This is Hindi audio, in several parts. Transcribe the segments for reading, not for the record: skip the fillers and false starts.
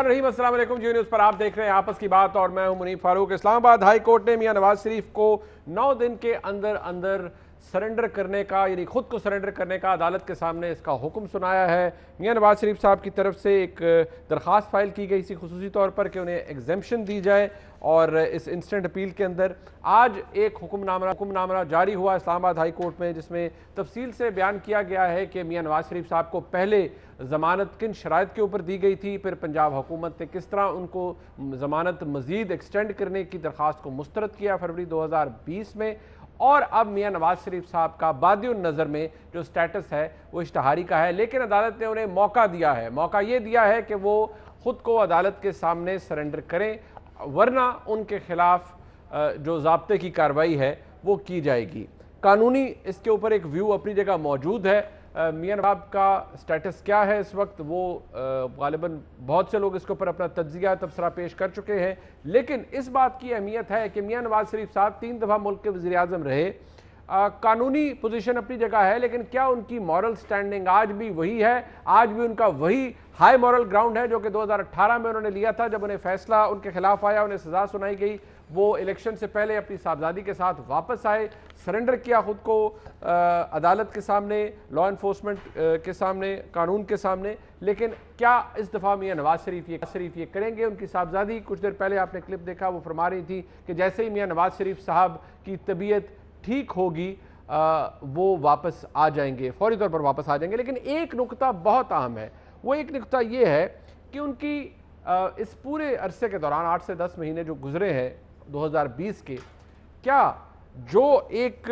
रहमान रहीम, अस्सलाम वालेकुम। जी न्यूज़ पर आप देख रहे हैं आपस की बात और मैं हूं मुनीफ फारूक। इस्लामाबाद हाई कोर्ट ने मियां नवाज शरीफ को 9 दिन के अंदर अंदर सरेंडर करने का, यानी खुद को सरेंडर करने का अदालत के सामने इसका हुक्म सुनाया है। मियां नवाज शरीफ साहब की तरफ से एक दरख्वास्त फाइल की गई थी खुसूसी तौर पर कि उन्हें एग्जेम्पशन दी जाए, और इस इंस्टेंट अपील के अंदर आज एक हुक्मनामा जारी हुआ इस्लामाबाद हाई कोर्ट में, जिसमें तफसील से बयान किया गया है कि मियां नवाज शरीफ साहब को पहले ज़मानत किन शराइत के ऊपर दी गई थी, फिर पंजाब हुकूमत ने किस तरह उनको ज़मानत मज़ीद एक्सटेंड करने की दरख्वास्त को मुस्तरद किया फरवरी 2020 में, और अब मियां नवाज शरीफ साहब का बादिउन नज़र में जो स्टेटस है वो इश्तहारी का है। लेकिन अदालत ने उन्हें मौका दिया है, मौका ये दिया है कि वो ख़ुद को अदालत के सामने सरेंडर करें, वरना उनके खिलाफ जो ज़ाब्ते की कार्रवाई है वो की जाएगी। कानूनी इसके ऊपर एक व्यू अपनी जगह मौजूद है। मियां नवाब का स्टेटस क्या है इस वक्त, वो गालिबन बहुत से लोग इसके ऊपर अपना तज्जिया तबसरा पेश कर चुके हैं। लेकिन इस बात की अहमियत है कि मियां नवाज शरीफ साहब 3 दफ़ा मुल्क के वज़ीर आज़म रहे। कानूनी पोजीशन अपनी जगह है, लेकिन क्या उनकी मॉरल स्टैंडिंग आज भी वही है? आज भी उनका वही हाई मॉरल ग्राउंड है जो कि 2018 में उन्होंने लिया था, जब उन्हें फैसला उनके खिलाफ आया, उन्हें सजा सुनाई गई। वो इलेक्शन से पहले अपनी साहबजादी के साथ वापस आए, सरेंडर किया खुद को अदालत के सामने, लॉ इन्फोर्समेंट के सामने, कानून के सामने। लेकिन क्या इस दफ़ा मियां नवाज शरीफ ये करेंगे? उनकी साहबजादी, कुछ देर पहले आपने क्लिप देखा, वो फरमा रही थी कि जैसे ही मियां नवाज शरीफ साहब की तबीयत ठीक होगी वो वापस आ जाएंगे, फौरी तौर पर वापस आ जाएंगे। लेकिन एक नुकता बहुत अहम है, वो एक नुकता ये है कि उनकी इस पूरे अरसे के दौरान 8 से 10 महीने जो गुजरे हैं 2020 के, क्या जो एक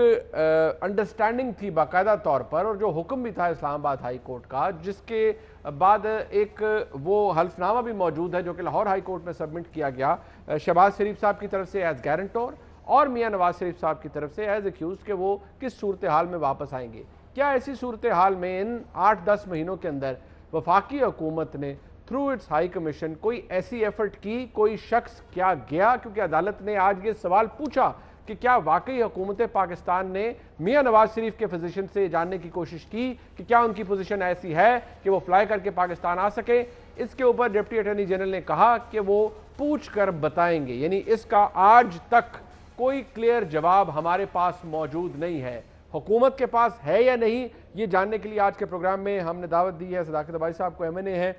अंडरस्टैंडिंग थी बाकायदा तौर पर, और जो हुक्म भी था इस्लामाबाद हाई कोर्ट का, जिसके बाद एक वो हल्फनामा भी मौजूद है जो कि लाहौर हाई कोर्ट में सबमिट किया गया शहबाज शरीफ साहब की तरफ से एज गारंटोर और मियां नवाज शरीफ साहब की तरफ से एज एक्यूज के वो किस सूरत हाल में वापस आएंगे। क्या ऐसी सूरत हाल में इन 8-10 महीनों के अंदर वफाकी हुकूमत ने थ्रू इट्स हाई कमीशन कोई ऐसी एफर्ट की, कोई शख्स क्या गया? क्योंकि अदालत ने आज ये सवाल पूछा कि क्या वाकई हुकूमत पाकिस्तान ने मियां नवाज शरीफ के फिजिशन से जानने की कोशिश की कि क्या उनकी पोजीशन ऐसी है कि वो फ्लाई करके पाकिस्तान आ सके। इसके ऊपर डिप्टी अटॉर्नी जनरल ने कहा कि वो पूछ कर बताएंगे, यानी इसका आज तक कोई क्लियर जवाब हमारे पास मौजूद नहीं है। हुकूमत के पास है या नहीं, ये जानने के लिए आज के प्रोग्राम में हमने दावत दी है सदाकत भाई साहब को, MNA है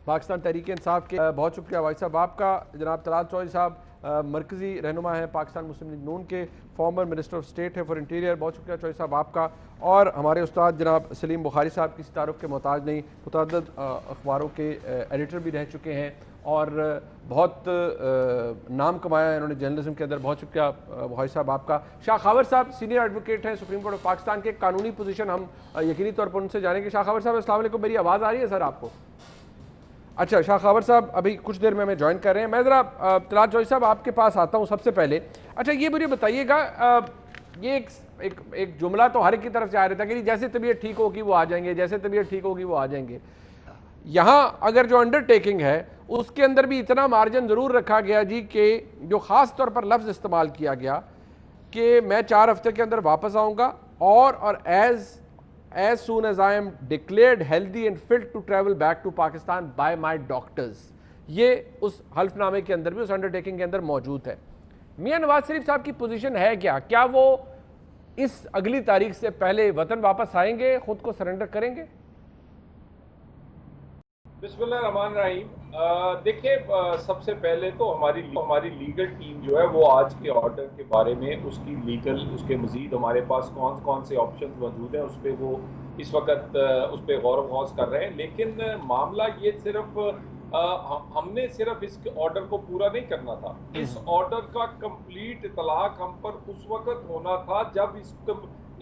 पाकिस्तान तहरीक इंसाफ के। बहुत शुक्रिया भाई साहब आपका। जनाब तलाल चौधरी साहब मरकज़ी रहनुमा है पाकिस्तान मुस्लिम लीग नून के, फॉर्मर मिनिस्टर ऑफ स्टेट है फॉर इंटीरियर। बहुत शुक्रिया चौधरी साहब आपका। और हमारे उस्ताद जनाब सलीम बुखारी साहब किसी तारुफ के मोहताज नहीं, मुतअद्दिद अखबारों के एडिटर भी रह चुके हैं और बहुत नाम कमाया है इन्होंने जर्नलिज्म के अंदर। बहुत शुक्रिया बुखारी साहब आपका। शाह खावर साहब सीनियर एडवोकेट हैं सुप्रीम कोर्ट ऑफ पाकिस्तान के, कानूनी पोजीशन हम यकीनी तौर पर उनसे जानेंगे। शाह खावर साहब अस्सलाम वालेकुम, मेरी आवाज़ आ रही है सर आपको? अच्छा, शाह खावर साहब अभी कुछ देर में हमें ज्वाइन कर रहे हैं। मैं ज़रा तलाल चौधरी साहब आपके पास आता हूँ सबसे पहले। अच्छा, ये मुझे बताइएगा, ये एक जुमला तो हर एक की तरफ से आ रहा था कि जैसे तबीयत ठीक होगी वो आ जाएंगे, जैसे तबीयत ठीक होगी वो आ जाएंगे। यहाँ अगर जो अंडरटेकिंग है उसके अंदर भी इतना मार्जिन ज़रूर रखा गया जी कि जो ख़ास तौर पर लफ्ज़ इस्तेमाल किया गया कि मैं 4 हफ्ते के अंदर वापस आऊँगा और as soon as I am declared healthy and fit to travel back to Pakistan by my doctors, ये उस हल्फनामे के अंदर भी, उस अंडरटेकिंग के अंदर मौजूद है। मियां नवाज शरीफ साहब की पोजीशन है क्या? क्या वो इस अगली तारीख से पहले वतन वापस आएंगे, खुद को सरेंडर करेंगे? बिस्मिल्लाहिर्रहमानिर्रहीम। देखिए, सबसे पहले तो हमारी लीगल टीम जो है वो आज के ऑर्डर के बारे में उसकी लीगल, उसके मजीद हमारे पास कौन कौन से ऑप्शन मौजूद हैं उस पर वो इस वक्त उस पर गौर गौस कर रहे हैं। लेकिन मामला ये सिर्फ हमने सिर्फ इस ऑर्डर को पूरा नहीं करना था। इस ऑर्डर का कंप्लीट इतलाक हम पर उस वक्त होना था जब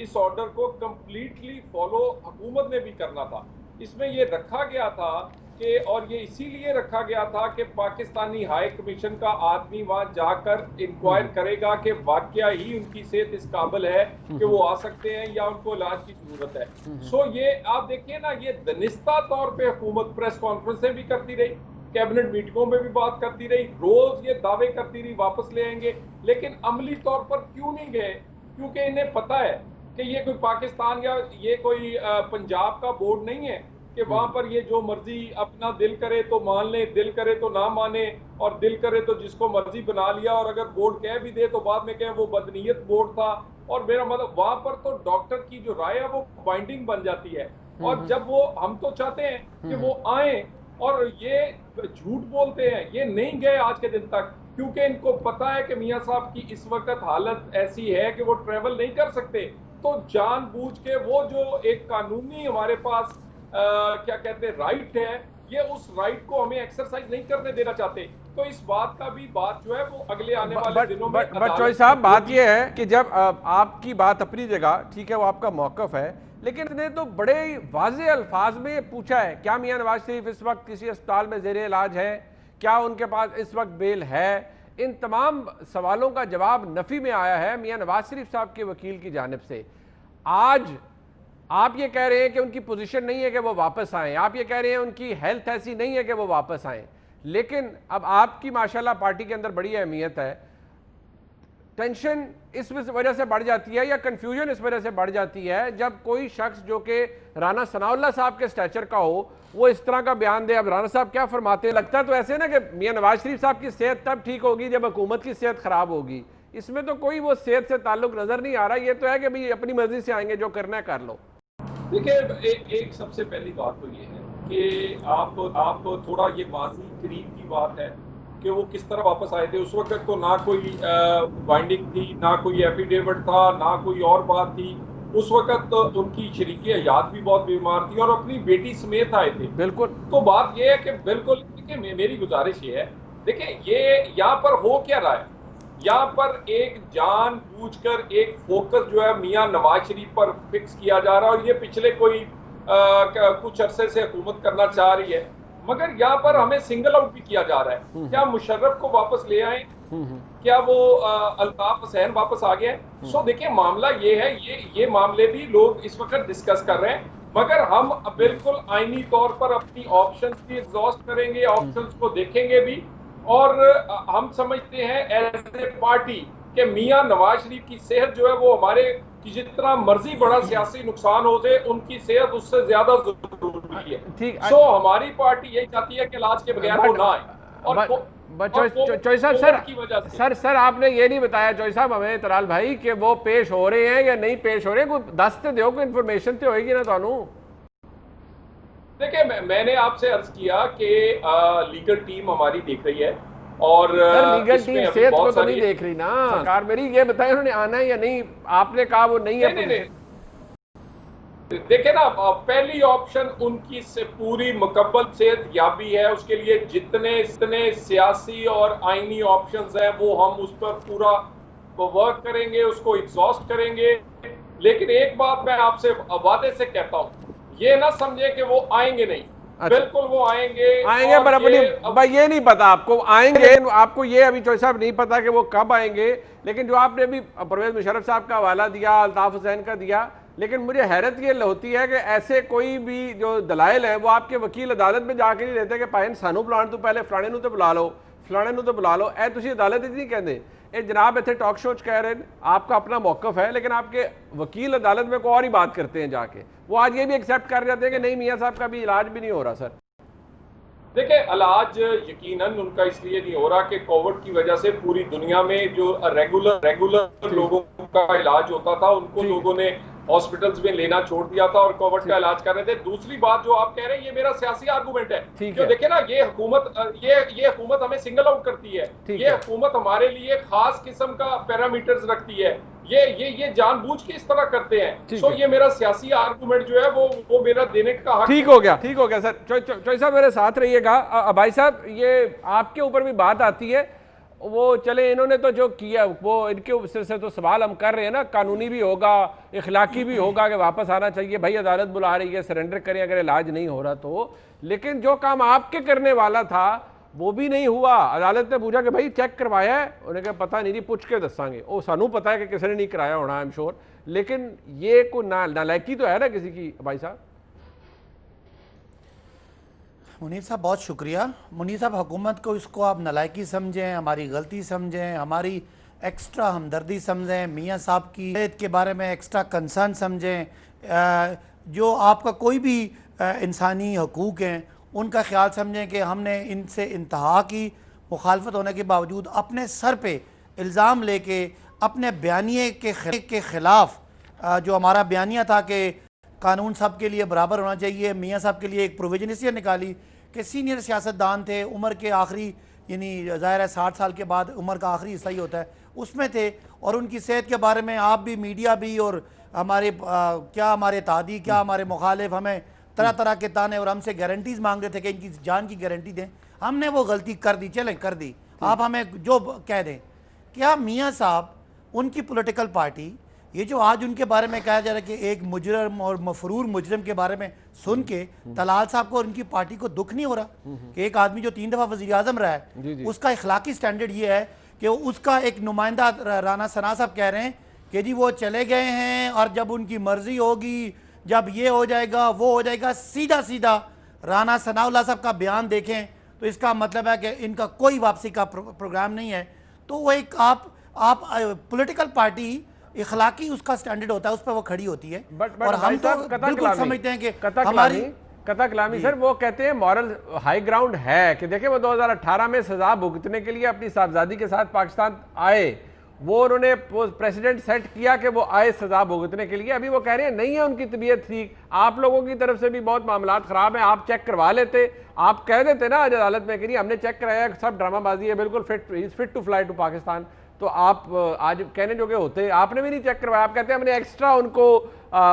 इस ऑर्डर को कंप्लीटली फॉलो हुकूमत ने भी करना था। इसमें ये रखा गया था कि, और ये इसीलिए रखा गया था कि पाकिस्तानी हाई कमीशन का आदमी वहां जाकर इंक्वायर करेगा कि वाकया ही उनकी सेहत इस काबिल है कि वो आ सकते हैं या उनको इलाज की जरूरत है। सो ये आप देखिए ना, ये दनिस्ता तौर पे हुकूमत प्रेस कॉन्फ्रेंसें भी करती रही, कैबिनेट मीटिंगों में भी बात करती रही, रोज ये दावे करती रही वापस ले आएंगे, लेकिन अमली तौर पर क्यों नहीं गए? क्योंकि इन्हें पता है कि ये कोई पाकिस्तान या ये कोई पंजाब का बोर्ड नहीं है कि वहां पर ये जो मर्जी अपना दिल करे तो मान ले, दिल करे तो ना माने, और दिल करे तो जिसको मर्जी बना लिया, और अगर बोर्ड कह भी दे तो बाद में कहे वो बदनीयत बोर्ड था। और मेरा मतलब वहां पर तो डॉक्टर की जो राय है वो बाइंडिंग बन जाती है। और जब वो, हम तो चाहते हैं कि वो आए, और ये झूठ बोलते हैं, ये नहीं गए आज के दिन तक, क्योंकि इनको पता है कि मियां साहब की इस वक्त हालत ऐसी है कि वो ट्रेवल नहीं कर सकते। तो जानबूझ के वो जो एक कानूनी हमारे पास क्या कहते हैं राइट है, ये उस राइट को हमें एक्सरसाइज नहीं करने देना चाहते। तो इस बात का भी बात जो है वो अगले आने वाले दिनों में बट चौधरी साहब, बात ये है कि जब आपकी बात अपनी जगह ठीक है, वो आपका मौकफ है, लेकिन इसने तो बड़े ही वाज़ेह अल्फाज में पूछा है, क्या मियां नवाज शरीफ इस वक्त किसी अस्पताल में ज़ेरे इलाज है, क्या उनके पास इस वक्त बेल है। इन तमाम सवालों का जवाब नफ़ी में आया है मियां नवाज शरीफ साहब के वकील की जानिब से। आज आप ये कह रहे हैं कि उनकी पोजीशन नहीं है कि वो वापस आएं, आप ये कह रहे हैं उनकी हेल्थ ऐसी नहीं है कि वो वापस आएं, लेकिन अब आपकी माशाल्लाह पार्टी के अंदर बड़ी अहमियत है। टेंशन इस वजह से बढ़ जाती है या कंफ्यूजन इस वजह से बढ़ जाती है जब कोई शख्स जो कि राना सनाउल्लाह साहब के स्टैचर का हो वो इस तरह का बयान दे। अब राना साहब क्या फरमाते हैं, लगता तो ऐसे ना कि मियां नवाज शरीफ साहब की सेहत तब ठीक होगी जब हुकूमत की सेहत खराब होगी। इसमें तो कोई वो सेहत से ताल्लुक नजर नहीं आ रहा। ये तो है कि भाई अपनी मर्जी से आएंगे, जो करना है कर लो। देखिए, एक सबसे पहली बात तो ये है कि आप थोड़ा, ये माजी करीब की बात है कि वो किस तरह वापस आए थे। उस वक्त तो ना कोई बाइंडिंग थी, ना कोई एफिडेविट था, ना कोई और बात थी। उस वक्त तो उनकी शरीके हयात भी बहुत बीमार थी और अपनी बेटी समेत आए थे। बिल्कुल। तो बात यह है कि बिल्कुल, देखिए मेरी गुजारिश ये है, देखिए ये यहाँ पर हो क्या रहा है, यहाँ पर एक जानबूझकर एक फोकस जो है मियां नवाज शरीफ पर फिक्स किया जा रहा है, और ये पिछले कोई कुछ अरसे से हुकूमत करना चाह रही है, मगर यहाँ पर हमें सिंगल आउट भी किया जा रहा है। क्या मुशर्रफ को वापस ले आए, क्या वो अल्ताफ हुसैन वापस आ गया है। सो देखिए मामला ये है, ये मामले भी लोग इस वक्त डिस्कस कर रहे हैं, मगर हम बिल्कुल आईनी तौर पर अपनी ऑप्शंस भी एग्जॉस्ट करेंगे, ऑप्शंस को देखेंगे भी। और हम समझते हैं एज ए पार्टी कि मियां नवाज शरीफ की सेहत जो है वो हमारे कि जितना मर्जी बड़ा सियासी नुकसान हो जाए, उनकी सेहत उससे ज्यादा जरूरी है। ठीक। सो हमारी पार्टी यही चाहती है कि इलाज के बगैर वो ना आए। चौधरी साहब, सर आपने ये नहीं बताया चौधरी साहब हमें, तराल भाई, कि वो पेश हो रहे हैं या नहीं पेश हो रहे हैं। कोई दस तो दो, कोई इन्फॉर्मेशन तो होगी ना थानू। देखिए, मैंने आपसे अर्ज किया कि लीगल टीम हमारी देख रही है, और सर लीगल टीम सेहत को तो नहीं देख रही ना सरकार मेरी। ये बताएं उन्होंने आना है या नहीं, आपने कहा वो नहीं है। नहीं। देखे ना, पहली ऑप्शन उनकी से पूरी मुकम्मल सेहत याबी है, उसके लिए जितने सियासी और आईनी ऑप्शंस हैं वो हम उस पर पूरा वर्क करेंगे, उसको एग्जॉस्ट करेंगे। लेकिन एक बात मैं आपसे वादे से कहता हूं, ये ना समझे कि वो आएंगे नहीं। अच्छा। बिल्कुल वो आएंगे पर अपनी ये नहीं पता आपको आएंगे, आपको ये अभी चौधरी साहब नहीं पता कि वो कब आएंगे। लेकिन जो आपने अभी परवेज मुशर्रफ साहब का हवाला दिया, अल्ताफ हुसैन का दिया, लेकिन मुझे हैरत ये होती है कि ऐसे कोई भी जो दलाइल है वो आपके वकील अदालत में जाके नहीं रहते कि पाइन सानू बुलाने तो पहले फलाने नूं तो बुला लो, फलाने नूं तो बुला लो। ए तुसी अदालत नहीं कहते, ये जनाब इतने टॉक शो कह रहे हैं, आपका अपना मौकफ है, लेकिन आपके वकील अदालत में कोई और ही बात करते हैं जाके। वो आज ये भी एक्सेप्ट कर जाते हैं कि नहीं मियाँ साहब का भी इलाज भी नहीं हो रहा। सर देखिए, इलाज यकीनन उनका इसलिए नहीं हो रहा कि कोविड की वजह से पूरी दुनिया में जो रेगुलर लोगों का इलाज होता था उनको लोगों ने हॉस्पिटल्स में लेना छोड़ दिया था और कोविड का इलाज कर रहे थे। दूसरी बात जो आप कह रहे हैं, ये मेरा सियासी आर्गुमेंट है। क्यों, देखिए ना, ये हुकूमत हमें सिंगल आउट करती है। ये हुकूमत हमारे लिए खास किस्म का पैरामीटर्स रखती है। ये जानबूझ के इस तरह करते हैं। सो ये मेरा सियासी आर्गुमेंट जो है वो मेरा देने का हक। ठीक हो गया सर। चौधरी साहब मेरे साथ रहिएगा। भाई साहब, ये आपके ऊपर भी बात आती है, वो चले इन्होंने तो जो किया वो इनके से तो सवाल हम कर रहे हैं ना, कानूनी भी होगा, इखलाकी भी होगा कि वापस आना चाहिए। भाई अदालत बुला रही है, सरेंडर करें अगर इलाज नहीं हो रहा तो। लेकिन जो काम आपके करने वाला था वो भी नहीं हुआ। अदालत ने पूछा कि भाई चेक करवाया है, उन्हें कहा पता नहीं, पूछ के दसांगे। वो सानू पता है कि किसी ने नहीं कराया होना, आई एम श्योर। लेकिन ये कोई नालायकी तो है ना किसी की। भाई साहब, मुनीर साहब बहुत शुक्रिया। मुनीर साहब, हुकूमत को इसको आप नालायकी समझें, हमारी गलती समझें, हमारी एक्स्ट्रा हमदर्दी समझें, मियाँ साहब की सेहत के बारे में एक्स्ट्रा कंसर्न समझें, जो आपका कोई भी इंसानी हकूक़ हैं उनका ख्याल समझें कि हमने इनसे इंतहा की मुखालफत होने के बावजूद अपने सर पे इल्ज़ाम लेके अपने बयानिए के ख़िलाफ़ जो हमारा बयानिया था कि कानून सब के लिए बराबर होना चाहिए, मियाँ साहब के लिए एक प्रोविजन इसलिए निकाली कि सीनियर सियासतदान थे, उम्र के आखिरी यानी ज़ाहिर है 60 साल के बाद उम्र का आखिरी हिस्सा ही होता है, उसमें थे। और उनकी सेहत के बारे में आप भी, मीडिया भी, और हमारे क्या हमारे तादी, क्या हमारे मुखालिफ हमें तरह तरह के ताने और हमसे गारंटीज़ मांग रहे थे कि इनकी जान की गारंटी दें। हमने वो गलती कर दी, चलें कर दी, आप हमें जो कह दें। क्या मियाँ साहब, उनकी पॉलिटिकल पार्टी, ये जो आज उनके बारे में कहा जा रहा है कि एक मुजरम और मफरूर मुजरम के बारे में सुन के तलाल साहब को और उनकी पार्टी को दुख नहीं हो रहा कि एक आदमी जो 3 दफ़ा वज़ीर आज़म रहा है उसका इखलाकी स्टैंडर्ड ये है कि उसका एक नुमाइंदा राना सना साहब कह रहे हैं कि जी वो चले गए हैं और जब उनकी मर्जी होगी, जब ये हो जाएगा वो हो जाएगा। सीधा सीधा राना सनाउल्लाह साहब का बयान देखें तो इसका मतलब है कि इनका कोई वापसी का प्रोग्राम नहीं है। तो वो एक आप पॉलिटिकल पार्टी इखलाकी उसका स्टैंडर्ड होता है, उस पर वो खड़ी होती है। और हम तो बिल्कुल समझते हैं कि हमारी कथा कलामी सर वो कहते हैं मॉरल हाई ग्राउंड है कि देखिए वो 2018 में सजा भुगतने के लिए अपनी साहबजादी के साथ पाकिस्तान आए, वो उन्होंने प्रेसिडेंट सेट किया कि वो आए सजा भुगतने के लिए। अभी वो कह रहे हैं नहीं है उनकी तबीयत ठीक, आप लोगों की तरफ से भी बहुत मामलात खराब हैं, आप चेक करवा लेते, आप कह देते ना आज अदालत में कि नहीं हमने चेक कराया, सब ड्रामाबाजी है, बिल्कुल fit to fly to Pakistan, तो आप आज कहने जोगे होते। आपने भी नहीं चेक करवाया, आप कहते हैं हमने एक्स्ट्रा उनको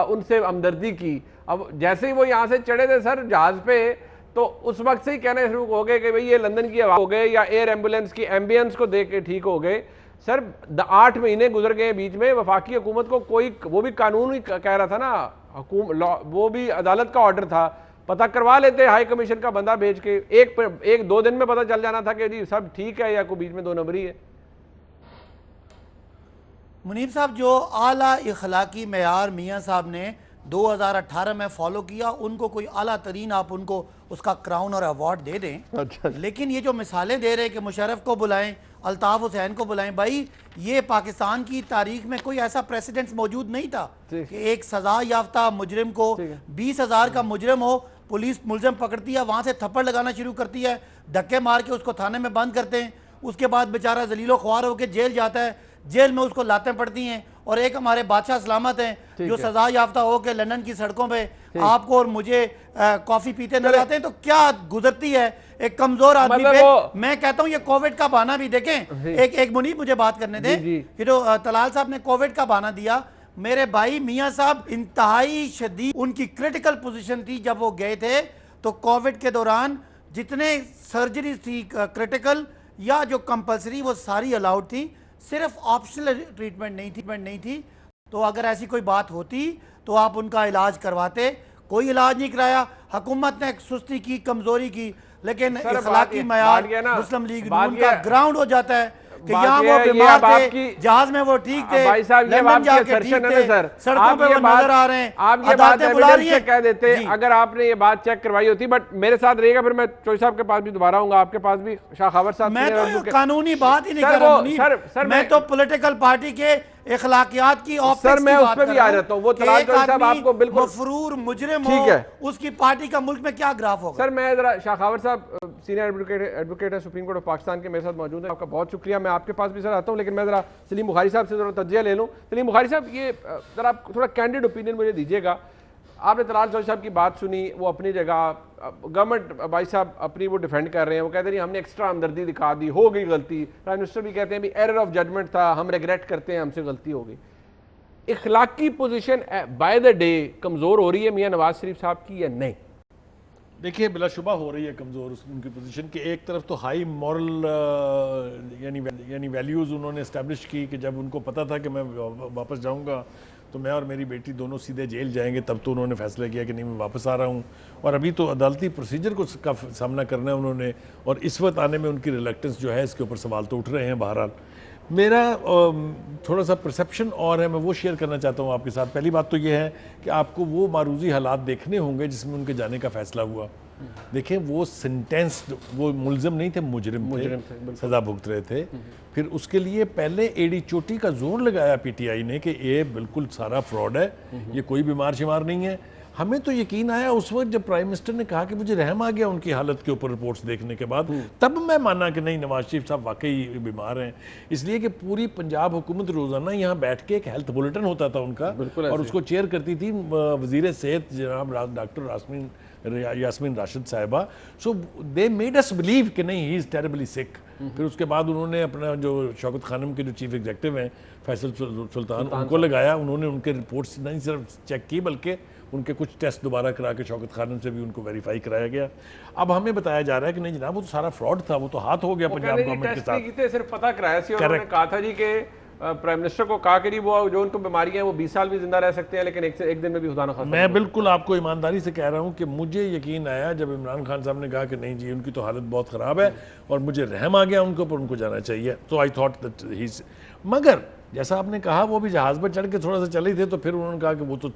उनसे हमदर्दी की। अब जैसे ही वो यहाँ से चढ़े थे सर जहाज पे, तो उस वक्त से ही कहने शुरू हो गए कि भाई ये लंदन की हवा हो गए या एयर एम्बुलेंस की एम्बियंस को देख के ठीक हो गए। सर 8 महीने गुजर गए बीच में, वफाकी हुकूमत को कोई, वो भी कानून ही कह रहा था ना, वो भी अदालत का ऑर्डर था, पता करवा लेते हाई कमीशन का बंदा भेज के, एक 2 दिन में पता चल जाना था कि जी सब ठीक है या कोई बीच में 2 नंबरी है। मुनीब साहब, जो आला इखलाकी मेयार मियाँ साहब ने 2018 में फॉलो किया, उनको कोई आला तरीन आप उनको उसका क्राउन और अवार्ड दे दें। अच्छा। लेकिन ये जो मिसालें दे रहे हैं कि मुशर्रफ को बुलाएं, अल्ताफ़ हुसैन को बुलाएं, भाई ये पाकिस्तान की तारीख में कोई ऐसा प्रेसिडेंट मौजूद नहीं था कि एक सजा याफ्ता मुजरिम को 20,000 का मुजरिम हो, पुलिस मुलजम पकड़ती है, वहाँ से थप्पड़ लगाना शुरू करती है, धक्के मार के उसको थाने में बंद करते हैं, उसके बाद बेचारा जलीलो ख्वार होकर जेल जाता है, जेल में उसको लातें पड़ती हैं। और एक हमारे बादशाह सलामत हैं जो सजा याफ्ता हो के लंदन की सड़कों पे आपको और मुझे कॉफी पीते नजर आते हैं, तो क्या गुजरती है एक कमजोर आदमी पे। मैं कहता हूं ये कोविड का बहाना भी देखें। एक मुनीब मुझे बात करने दें कि जो तलाल साहब ने कोविड का बहाना दिया, मेरे भाई मियाँ साहब इंतहाई शदीद उनकी क्रिटिकल पोजीशन थी जब वो गए थे, तो कोविड के दौरान जितने सर्जरी थी क्रिटिकल या जो कंपल्सरी वो सारी अलाउड थी, सिर्फ ऑप्शनल ट्रीटमेंट नहीं थी। तो अगर ऐसी कोई बात होती तो आप उनका इलाज करवाते, कोई इलाज नहीं कराया, हुकूमत ने सुस्ती की, कमजोरी की। लेकिन इखलाकी मयार मुस्लिम लीग नून का ग्राउंड हो जाता है कि यहाँ वो बीमार थे, जहाज में वो ठीक थे, लंदन जाके ठीक थे, सड़कों पे वो नजर आ रहे हैं, आप ये बात बुला रही हैं। कह देते अगर आपने ये बात चेक करवाई होती। बट मेरे साथ रहेगा, फिर मैं चौधरी साहब के पास भी दोबारा आऊंगा, आपके पास भी शाह खबर साहब। मैं तो कानूनी बात ही नहीं कर रहा, मैं तो पॉलिटिकल पार्टी के इखलाकियात की सर मैं उस पर भी आ जाता हूँ। वो तलाल साहब आपको बिल्कुल मफरूर मुजरिम हो, उसकी पार्टी का मुल्क में क्या ग्राफ होगा। सर मैं जरा शाह खबर साहब सीनियर एडवोकेट है सुप्रीम कोर्ट ऑफ पाकिस्तान के, मेरे साथ मौजूद है, आपका बहुत शुक्रिया। मैं आपके पास भी सर आता हूँ, लेकिन मैं जरा सलीम बुखारी साहब से जरा तज्जिया ले लूँ। सलीम बुखारी साहब, ये जरा आप थोड़ा कैंडिड ओपिनियन मुझे दीजिएगा। आपने तलाल चौधरी साहब की बात सुनी, वो अपनी जगह, गवर्नमेंट भाई साहब अपनी वो डिफेंड कर रहे हैं, वो कहते हैं हमने एक्स्ट्रा हमदर्दी दिखा दी, हो गई गलती। प्राइम मिनिस्टर भी कहते हैं भी एरर ऑफ जजमेंट था, हम रिग्रेट करते हैं, हमसे गलती हो गई। इखलाकी पोजीशन बाय द डे कमजोर हो रही है मियां नवाज शरीफ साहब की या नहीं? देखिए बिलाशुबा हो रही है कमज़ोर उनकी पोजीशन कि एक तरफ तो हाई मॉरल यानी वैल्यूज़ उन्होंने इस्टेब्लिश की कि जब उनको पता था कि मैं वापस जाऊंगा तो मैं और मेरी बेटी दोनों सीधे जेल जाएंगे, तब तो उन्होंने फैसला किया कि नहीं मैं वापस आ रहा हूं। और अभी तो अदालती प्रोसीजर को का सामना करना है उन्होंने, और इस वक्त आने में उनकी रिलक्टेंस जो है इसके ऊपर सवाल तो उठ रहे हैं। बहरहाल मेरा थोड़ा सा परसेप्शन और है, मैं वो शेयर करना चाहता हूँ आपके साथ। पहली बात तो ये है कि आपको वो मारूजी हालात देखने होंगे जिसमें उनके जाने का फैसला हुआ। देखें वो सेंटेंस्ड, वो मुलजिम नहीं थे, मुजरिम थे, सजा भुगत रहे थे। फिर उसके लिए पहले एड़ी चोटी का जोर लगाया पीटीआई ने कि ये बिल्कुल सारा फ्रॉड है, ये कोई बीमार शिमार नहीं है। हमें तो यकीन आया उस वक्त जब प्राइम मिनिस्टर ने कहा कि मुझे रहम आ गया उनकी हालत के ऊपर रिपोर्ट्स देखने के बाद, तब मैं माना कि नहीं, नवाज शरीफ साहब वाकई बीमार हैं। इसलिए कि पूरी पंजाब हुकूमत रोज़ाना यहाँ बैठ के एक हेल्थ बुलेटिन होता था उनका, और उसको चेयर करती थी वज़ीर सेहत जनाब डॉक्टर यास्मीन राशिद साहिबा। सो दे मेड अस बिलीव कि नहीं, ही इज़ टेरेबली सिक। फिर उसके बाद उन्होंने अपना जो शौकत खानम के जो चीफ एग्जीक्यूटिव हैं फैसल सुल्तान, उनको लगाया। उन्होंने उनके रिपोर्ट्स नहीं सिर्फ चेक की बल्कि उनके कुछ टेस्ट दोबारा करा के शौकत खानम से भी उनको वेरीफाई कराया गया। अब हमें बताया जा रहा है कि नहीं जनाब, वो तो सारा फ्रॉड था, वो तो हाथ हो गया पंजाब गवर्नमेंट के साथ। सिर्फ पता कराया सी, और उन्होंने कहा था जी कि प्राइम मिनिस्टर को कहा कि वो जो उनको बीमारी है वो 20 साल भी जिंदा रह सकते हैं, लेकिन एक दिन में भी खुदा न खास्ता। मैं बिल्कुल आपको ईमानदारी से कह रहा हूँ कि मुझे यकीन आया जब इमरान खान साहब ने कहा कि नहीं जी उनकी तो हालत बहुत ख़राब है और मुझे रहम आ गया उनको, पर उनको जाना चाहिए। तो आई थॉट दैट ही, मगर जैसा आपने कहा वो भी जहाज पर चढ़ के थोड़ा सा चले थे, तो फिर उन्होंने कहा कि वो तो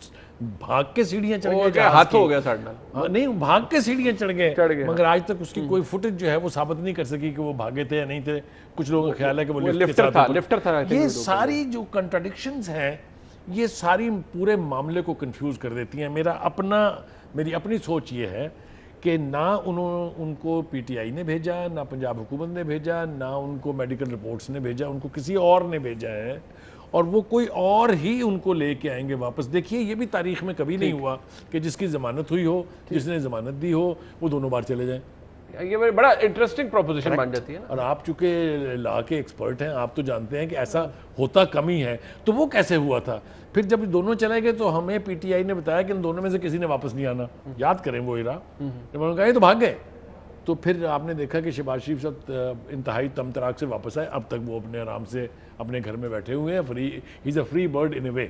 भाग के सीढ़ियाँ चढ़ गए, हाथ हो गया साढ़े। हाँ, नहीं भाग के सीढ़ियाँ चढ़ गए, मगर आज तक उसकी कोई फुटेज जो है वो साबित नहीं कर सकी कि वो भागे थे या नहीं थे। कुछ लोगों का ख्याल है कि वो लिफ्टर था। ये सारी जो कंट्राडिक्शंस हैं, ये सारी पूरे मामले को कंफ्यूज कर देती हैं। मेरी अपनी सोच ये है कि ना उनको पीटीआई ने भेजा, ना पंजाब हुकूमत ने भेजा, ना उनको मेडिकल रिपोर्ट्स ने भेजा, उनको किसी और ने भेजा है, और वो कोई और ही उनको लेके आएंगे वापस। देखिए ये भी तारीख में कभी नहीं हुआ कि जिसकी ज़मानत हुई हो, जिसने ज़मानत दी हो, वो दोनों बार चले जाएं। ये बड़ा इंटरेस्टिंग प्रोपोजिशन बन जाती है ना। और आप चूंकि लॉ के एक्सपर्ट हैं, आप तो जानते हैं कि ऐसा होता कम ही है, तो वो कैसे हुआ था? फिर जब दोनों चले गए तो हमें पीटीआई ने बताया कि इन दोनों में से किसी ने वापस नहीं आना। याद करें वो इरा, जब उन्होंने कहा ये तो भाग गए, तो फिर आपने देखा कि शहबाज शरीफ साहब इंतहाई तमतराक से वापस आए। अब तक वो अपने आराम से अपने घर में बैठे हुए हैं, free, he is a free bird in a way.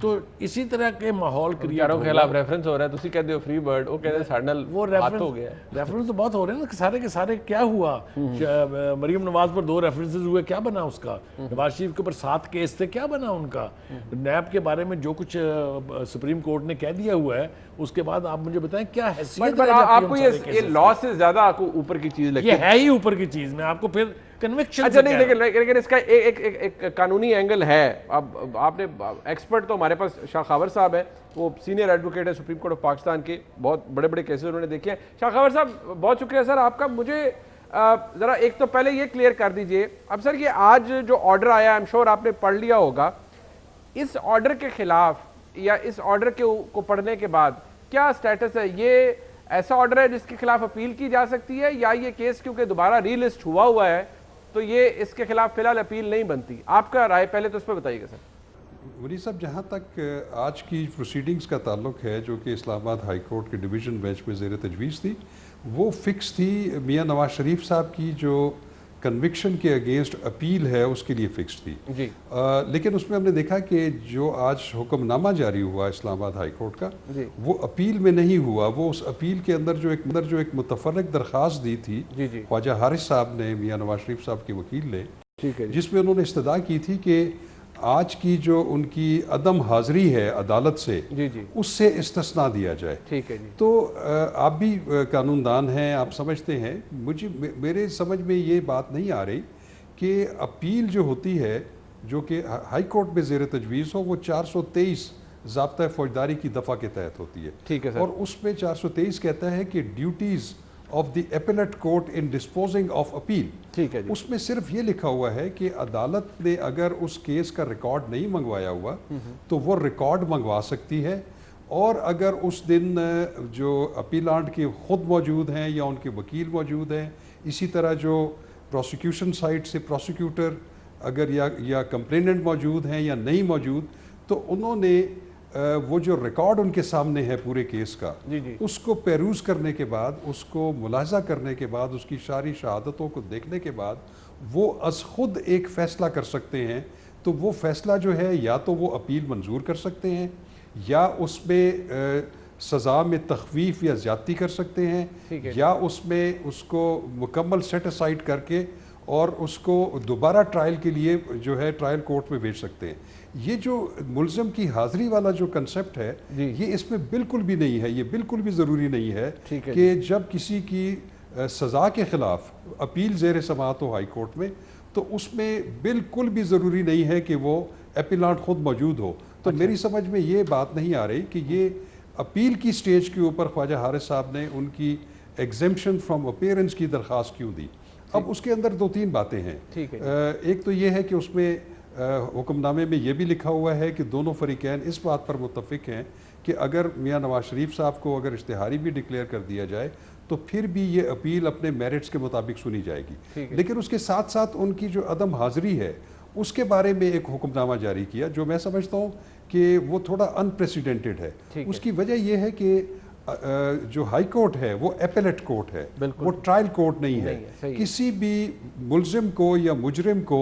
तो इसी तरह के माहौल क्रिएट हो खिलाफ रेफरेंस हो रहा है, तुसी कहते हो फ्री बर्ड, वो कहते हैं साडल वो रेफरेंस हो गया। रेफरेंस तो बहुत हो रहे हैं ना, सारे के सारे। क्या हुआ? मरियम नवाज पर 2 रेफरेंसेस हुए, क्या बना उसका? नवाज शरीफ के ऊपर 7 केस थे, क्या बना उनका? नैब के बारे में जो कुछ सुप्रीम कोर्ट ने कह दिया हुआ है, उसके बाद आप मुझे बताएं क्या हैसियत है? आपको ये लॉ से ज्यादा आपको ऊपर की चीज लगती है? ये है ही ऊपर की चीज। मैं आपको फिर कन्विक्शन। अच्छा नहीं, लेकिन इसका एक कानूनी एंगल है। अब आपने एक्सपर्ट तो हमारे पास शाह खावर साहब है, वो सीनियर एडवोकेट है सुप्रीम कोर्ट ऑफ पाकिस्तान के, बहुत बड़े बड़े केसेस उन्होंने देखे हैं। शाह खावर साहब बहुत शुक्रिया सर आपका। मुझे जरा एक तो पहले ये क्लियर कर दीजिए, अब सर ये आज जो ऑर्डर आया, आई एम श्योर आपने पढ़ लिया होगा, इस ऑर्डर के खिलाफ या इस ऑर्डर को पढ़ने के बाद क्या स्टेटस है? ये ऐसा ऑर्डर है जिसके खिलाफ अपील की जा सकती है, या ये केस क्योंकि दोबारा रीलिस्ट हुआ है तो ये इसके खिलाफ फिलहाल अपील नहीं बनती? आपका राय पहले तो इस पर बताइएगा सर। वली साहब, जहाँ तक आज की प्रोसीडिंग्स का ताल्लुक है, जो कि इस्लामाबाद हाई कोर्ट के डिवीज़न बेंच में ज़ेर तजवीज़ थी, वो फिक्स थी। मियाँ नवाज शरीफ साहब की जो कन्विक्शन के अगेंस्ट अपील है उसके लिए फिक्स थी जी। लेकिन उसमें हमने देखा कि जो आज हुक्मनामा जारी हुआ इस्लामाबाद हाई कोर्ट का, वो अपील में नहीं हुआ। वो उस अपील के अंदर जो एक मुतफर्रिक दरख्वास्त दी थी ख्वाजा हारिस साहब ने, मियाँ नवाज शरीफ साहब के वकील ने, जिसमें उन्होंने इस्तदा की थी कि आज की जो उनकी अदम हाजिरी है अदालत से, उससे इस्तिस्ना दिया जाए। ठीक है जी। तो आप भी कानूनदान हैं, आप समझते हैं, मेरे समझ में ये बात नहीं आ रही कि अपील जो होती है, जो कि हाई कोर्ट में ज़ेर तजवीज़ हो, वो 423 ज़ाब्ता फौजदारी की दफ़ा के तहत होती है। ठीक है सर। और उसमें 423 कहता है कि duties of the appellate court in disposing of appeal. ठीक है जी। उसमें सिर्फ ये लिखा हुआ है कि अदालत ने अगर उस केस का रिकॉर्ड नहीं मंगवाया हुआ तो वो रिकॉर्ड मंगवा सकती है, और अगर उस दिन जो अपीलांट के खुद मौजूद हैं या उनके वकील मौजूद हैं, इसी तरह जो प्रोसिक्यूशन साइड से प्रोसिक्यूटर अगर या कंप्लेनेंट मौजूद हैं या नहीं मौजूद, तो उन्होंने वो जो रिकॉर्ड उनके सामने है पूरे केस का, उसको पेरूज करने के बाद, उसको मुलाजा करने के बाद, उसकी सारी शहादतों को देखने के बाद वो अज खुद एक फ़ैसला कर सकते हैं। तो वो फ़ैसला जो है, या तो वो अपील मंजूर कर सकते हैं, या उसमें सज़ा में तखवीफ़ या ज़्यादती कर सकते हैं, या उसमें उसको मुकम्मल सेट असाइड करके और उसको दोबारा ट्रायल के लिए जो है ट्रायल कोर्ट में भेज सकते हैं। ये जो मुल्ज़म की हाज़िरी वाला जो कंसेप्ट है, ये इसमें बिल्कुल भी नहीं है। ये बिल्कुल भी ज़रूरी नहीं है कि जब किसी की सज़ा के ख़िलाफ़ अपील ज़ेर समाअत हो हाई कोर्ट में, तो उसमें बिल्कुल भी ज़रूरी नहीं है कि वो अपीलांट ख़ुद मौजूद हो। तो मेरी समझ में ये बात नहीं आ रही कि ये अपील की स्टेज के ऊपर ख्वाजा हारिस साहब ने उनकी एग्जेम्पशन फ्रॉम अपीयरेंस की दरख्वास्त क्यों दी। अब उसके अंदर दो तीन बातें हैं। एक तो ये है कि उसमें हुक्मनामे में ये भी लिखा हुआ है कि दोनों फरीकैन इस बात पर मुत्तफिक हैं कि अगर मियाँ नवाज शरीफ साहब को अगर इश्तिहारी भी डिक्लेयर कर दिया जाए तो फिर भी ये अपील अपने मेरिट्स के मुताबिक सुनी जाएगी। लेकिन उसके साथ साथ उनकी जो अदम हाज़िरी है उसके बारे में एक हुक्मनामा जारी किया जो मैं समझता हूँ कि वो थोड़ा अनप्रेसिडेंटेड है। उसकी वजह यह है कि जो हाई कोर्ट है वो एपेलेट कोर्ट है, वो ट्रायल कोर्ट नहीं है। किसी भी मुलजिम को या मुजरिम को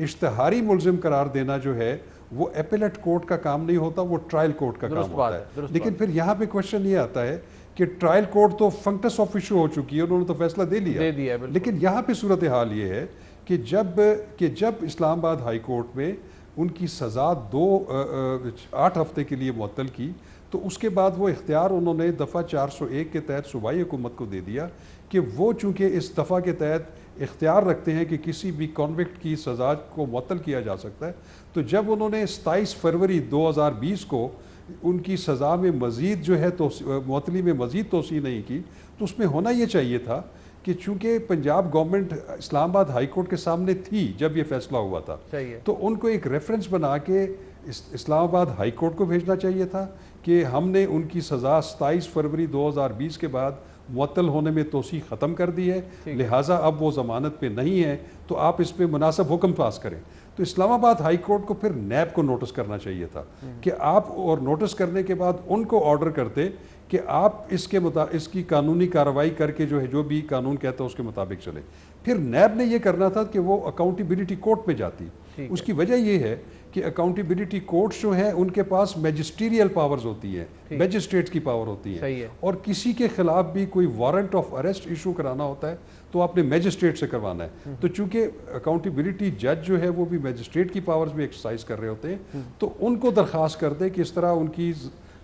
इश्तिहारी मुलजिम करार देना जो है वो एपेलेट कोर्ट का काम नहीं होता, वो ट्रायल कोर्ट का काम होता है। लेकिन फिर यहाँ पे क्वेश्चन ये आता है कि ट्रायल कोर्ट तो फंक्टस ऑफ इशू हो चुकी है, उन्होंने तो फैसला दे लिया। लेकिन यहाँ पे सूरत हाल ये है कि जब इस्लामाबाद हाई कोर्ट में उनकी सज़ा 8 हफ्ते के लिए मुअत्तल की तो उसके बाद वो इख्तियार उन्होंने दफ़ा 401 के तहत सूबाई हुकूमत को दे दिया कि वो चूँकि इस दफ़ा के तहत इख्तियार रखते हैं कि किसी भी कॉन्विक्ट की सज़ा को मुअत्तल किया जा सकता है। तो जब उन्होंने 27 फरवरी 2020 को उनकी सज़ा में मज़ीद जो है तो मुअत्तली में मज़ीद तोसी नहीं की, तो उसमें होना ये चाहिए था कि चूँकि Punjab government Islamabad high court के सामने थी जब ये फैसला हुआ था, तो उनको एक रेफरेंस बना के इस्लामाबाद हाई कोर्ट को भेजना चाहिए था कि हमने उनकी सज़ा 27 फरवरी 2020 के बाद मुअत्तल होने में तोसी ख़त्म कर दी है, लिहाजा अब वो ज़मानत पे नहीं है, तो आप इस पर मुनासिब हुक्म पास करें। तो इस्लामाबाद हाई कोर्ट को फिर नैब को नोटिस करना चाहिए था कि आप, और नोटिस करने के बाद उनको ऑर्डर करते कि आप इसकी कानूनी कार्रवाई करके जो भी कानून कहता है उसके मुताबिक चले। फिर नैब ने यह करना था कि वो अकाउंटेबिलिटी कोर्ट में जाती। उसकी वजह यह है कि अकाउंटेबिलिटी कोर्ट्स जो हैं उनके पास मैजिस्ट्रियल पावर्स होती हैं, मैजिस्ट्रेट्स की पावर होती है, और किसी के खिलाफ भी कोई वारंट ऑफ अरेस्ट इशू कराना होता है तो आपने मैजिस्ट्रेट से करवाना है। तो चूंकि अकाउंटेबिलिटी जज जो है वो भी मैजिस्ट्रेट की पावर्स भी एक्सरसाइज कर रहे होते हैं, तो उनको दरख्वास्त कर दे कि इस तरह उनकी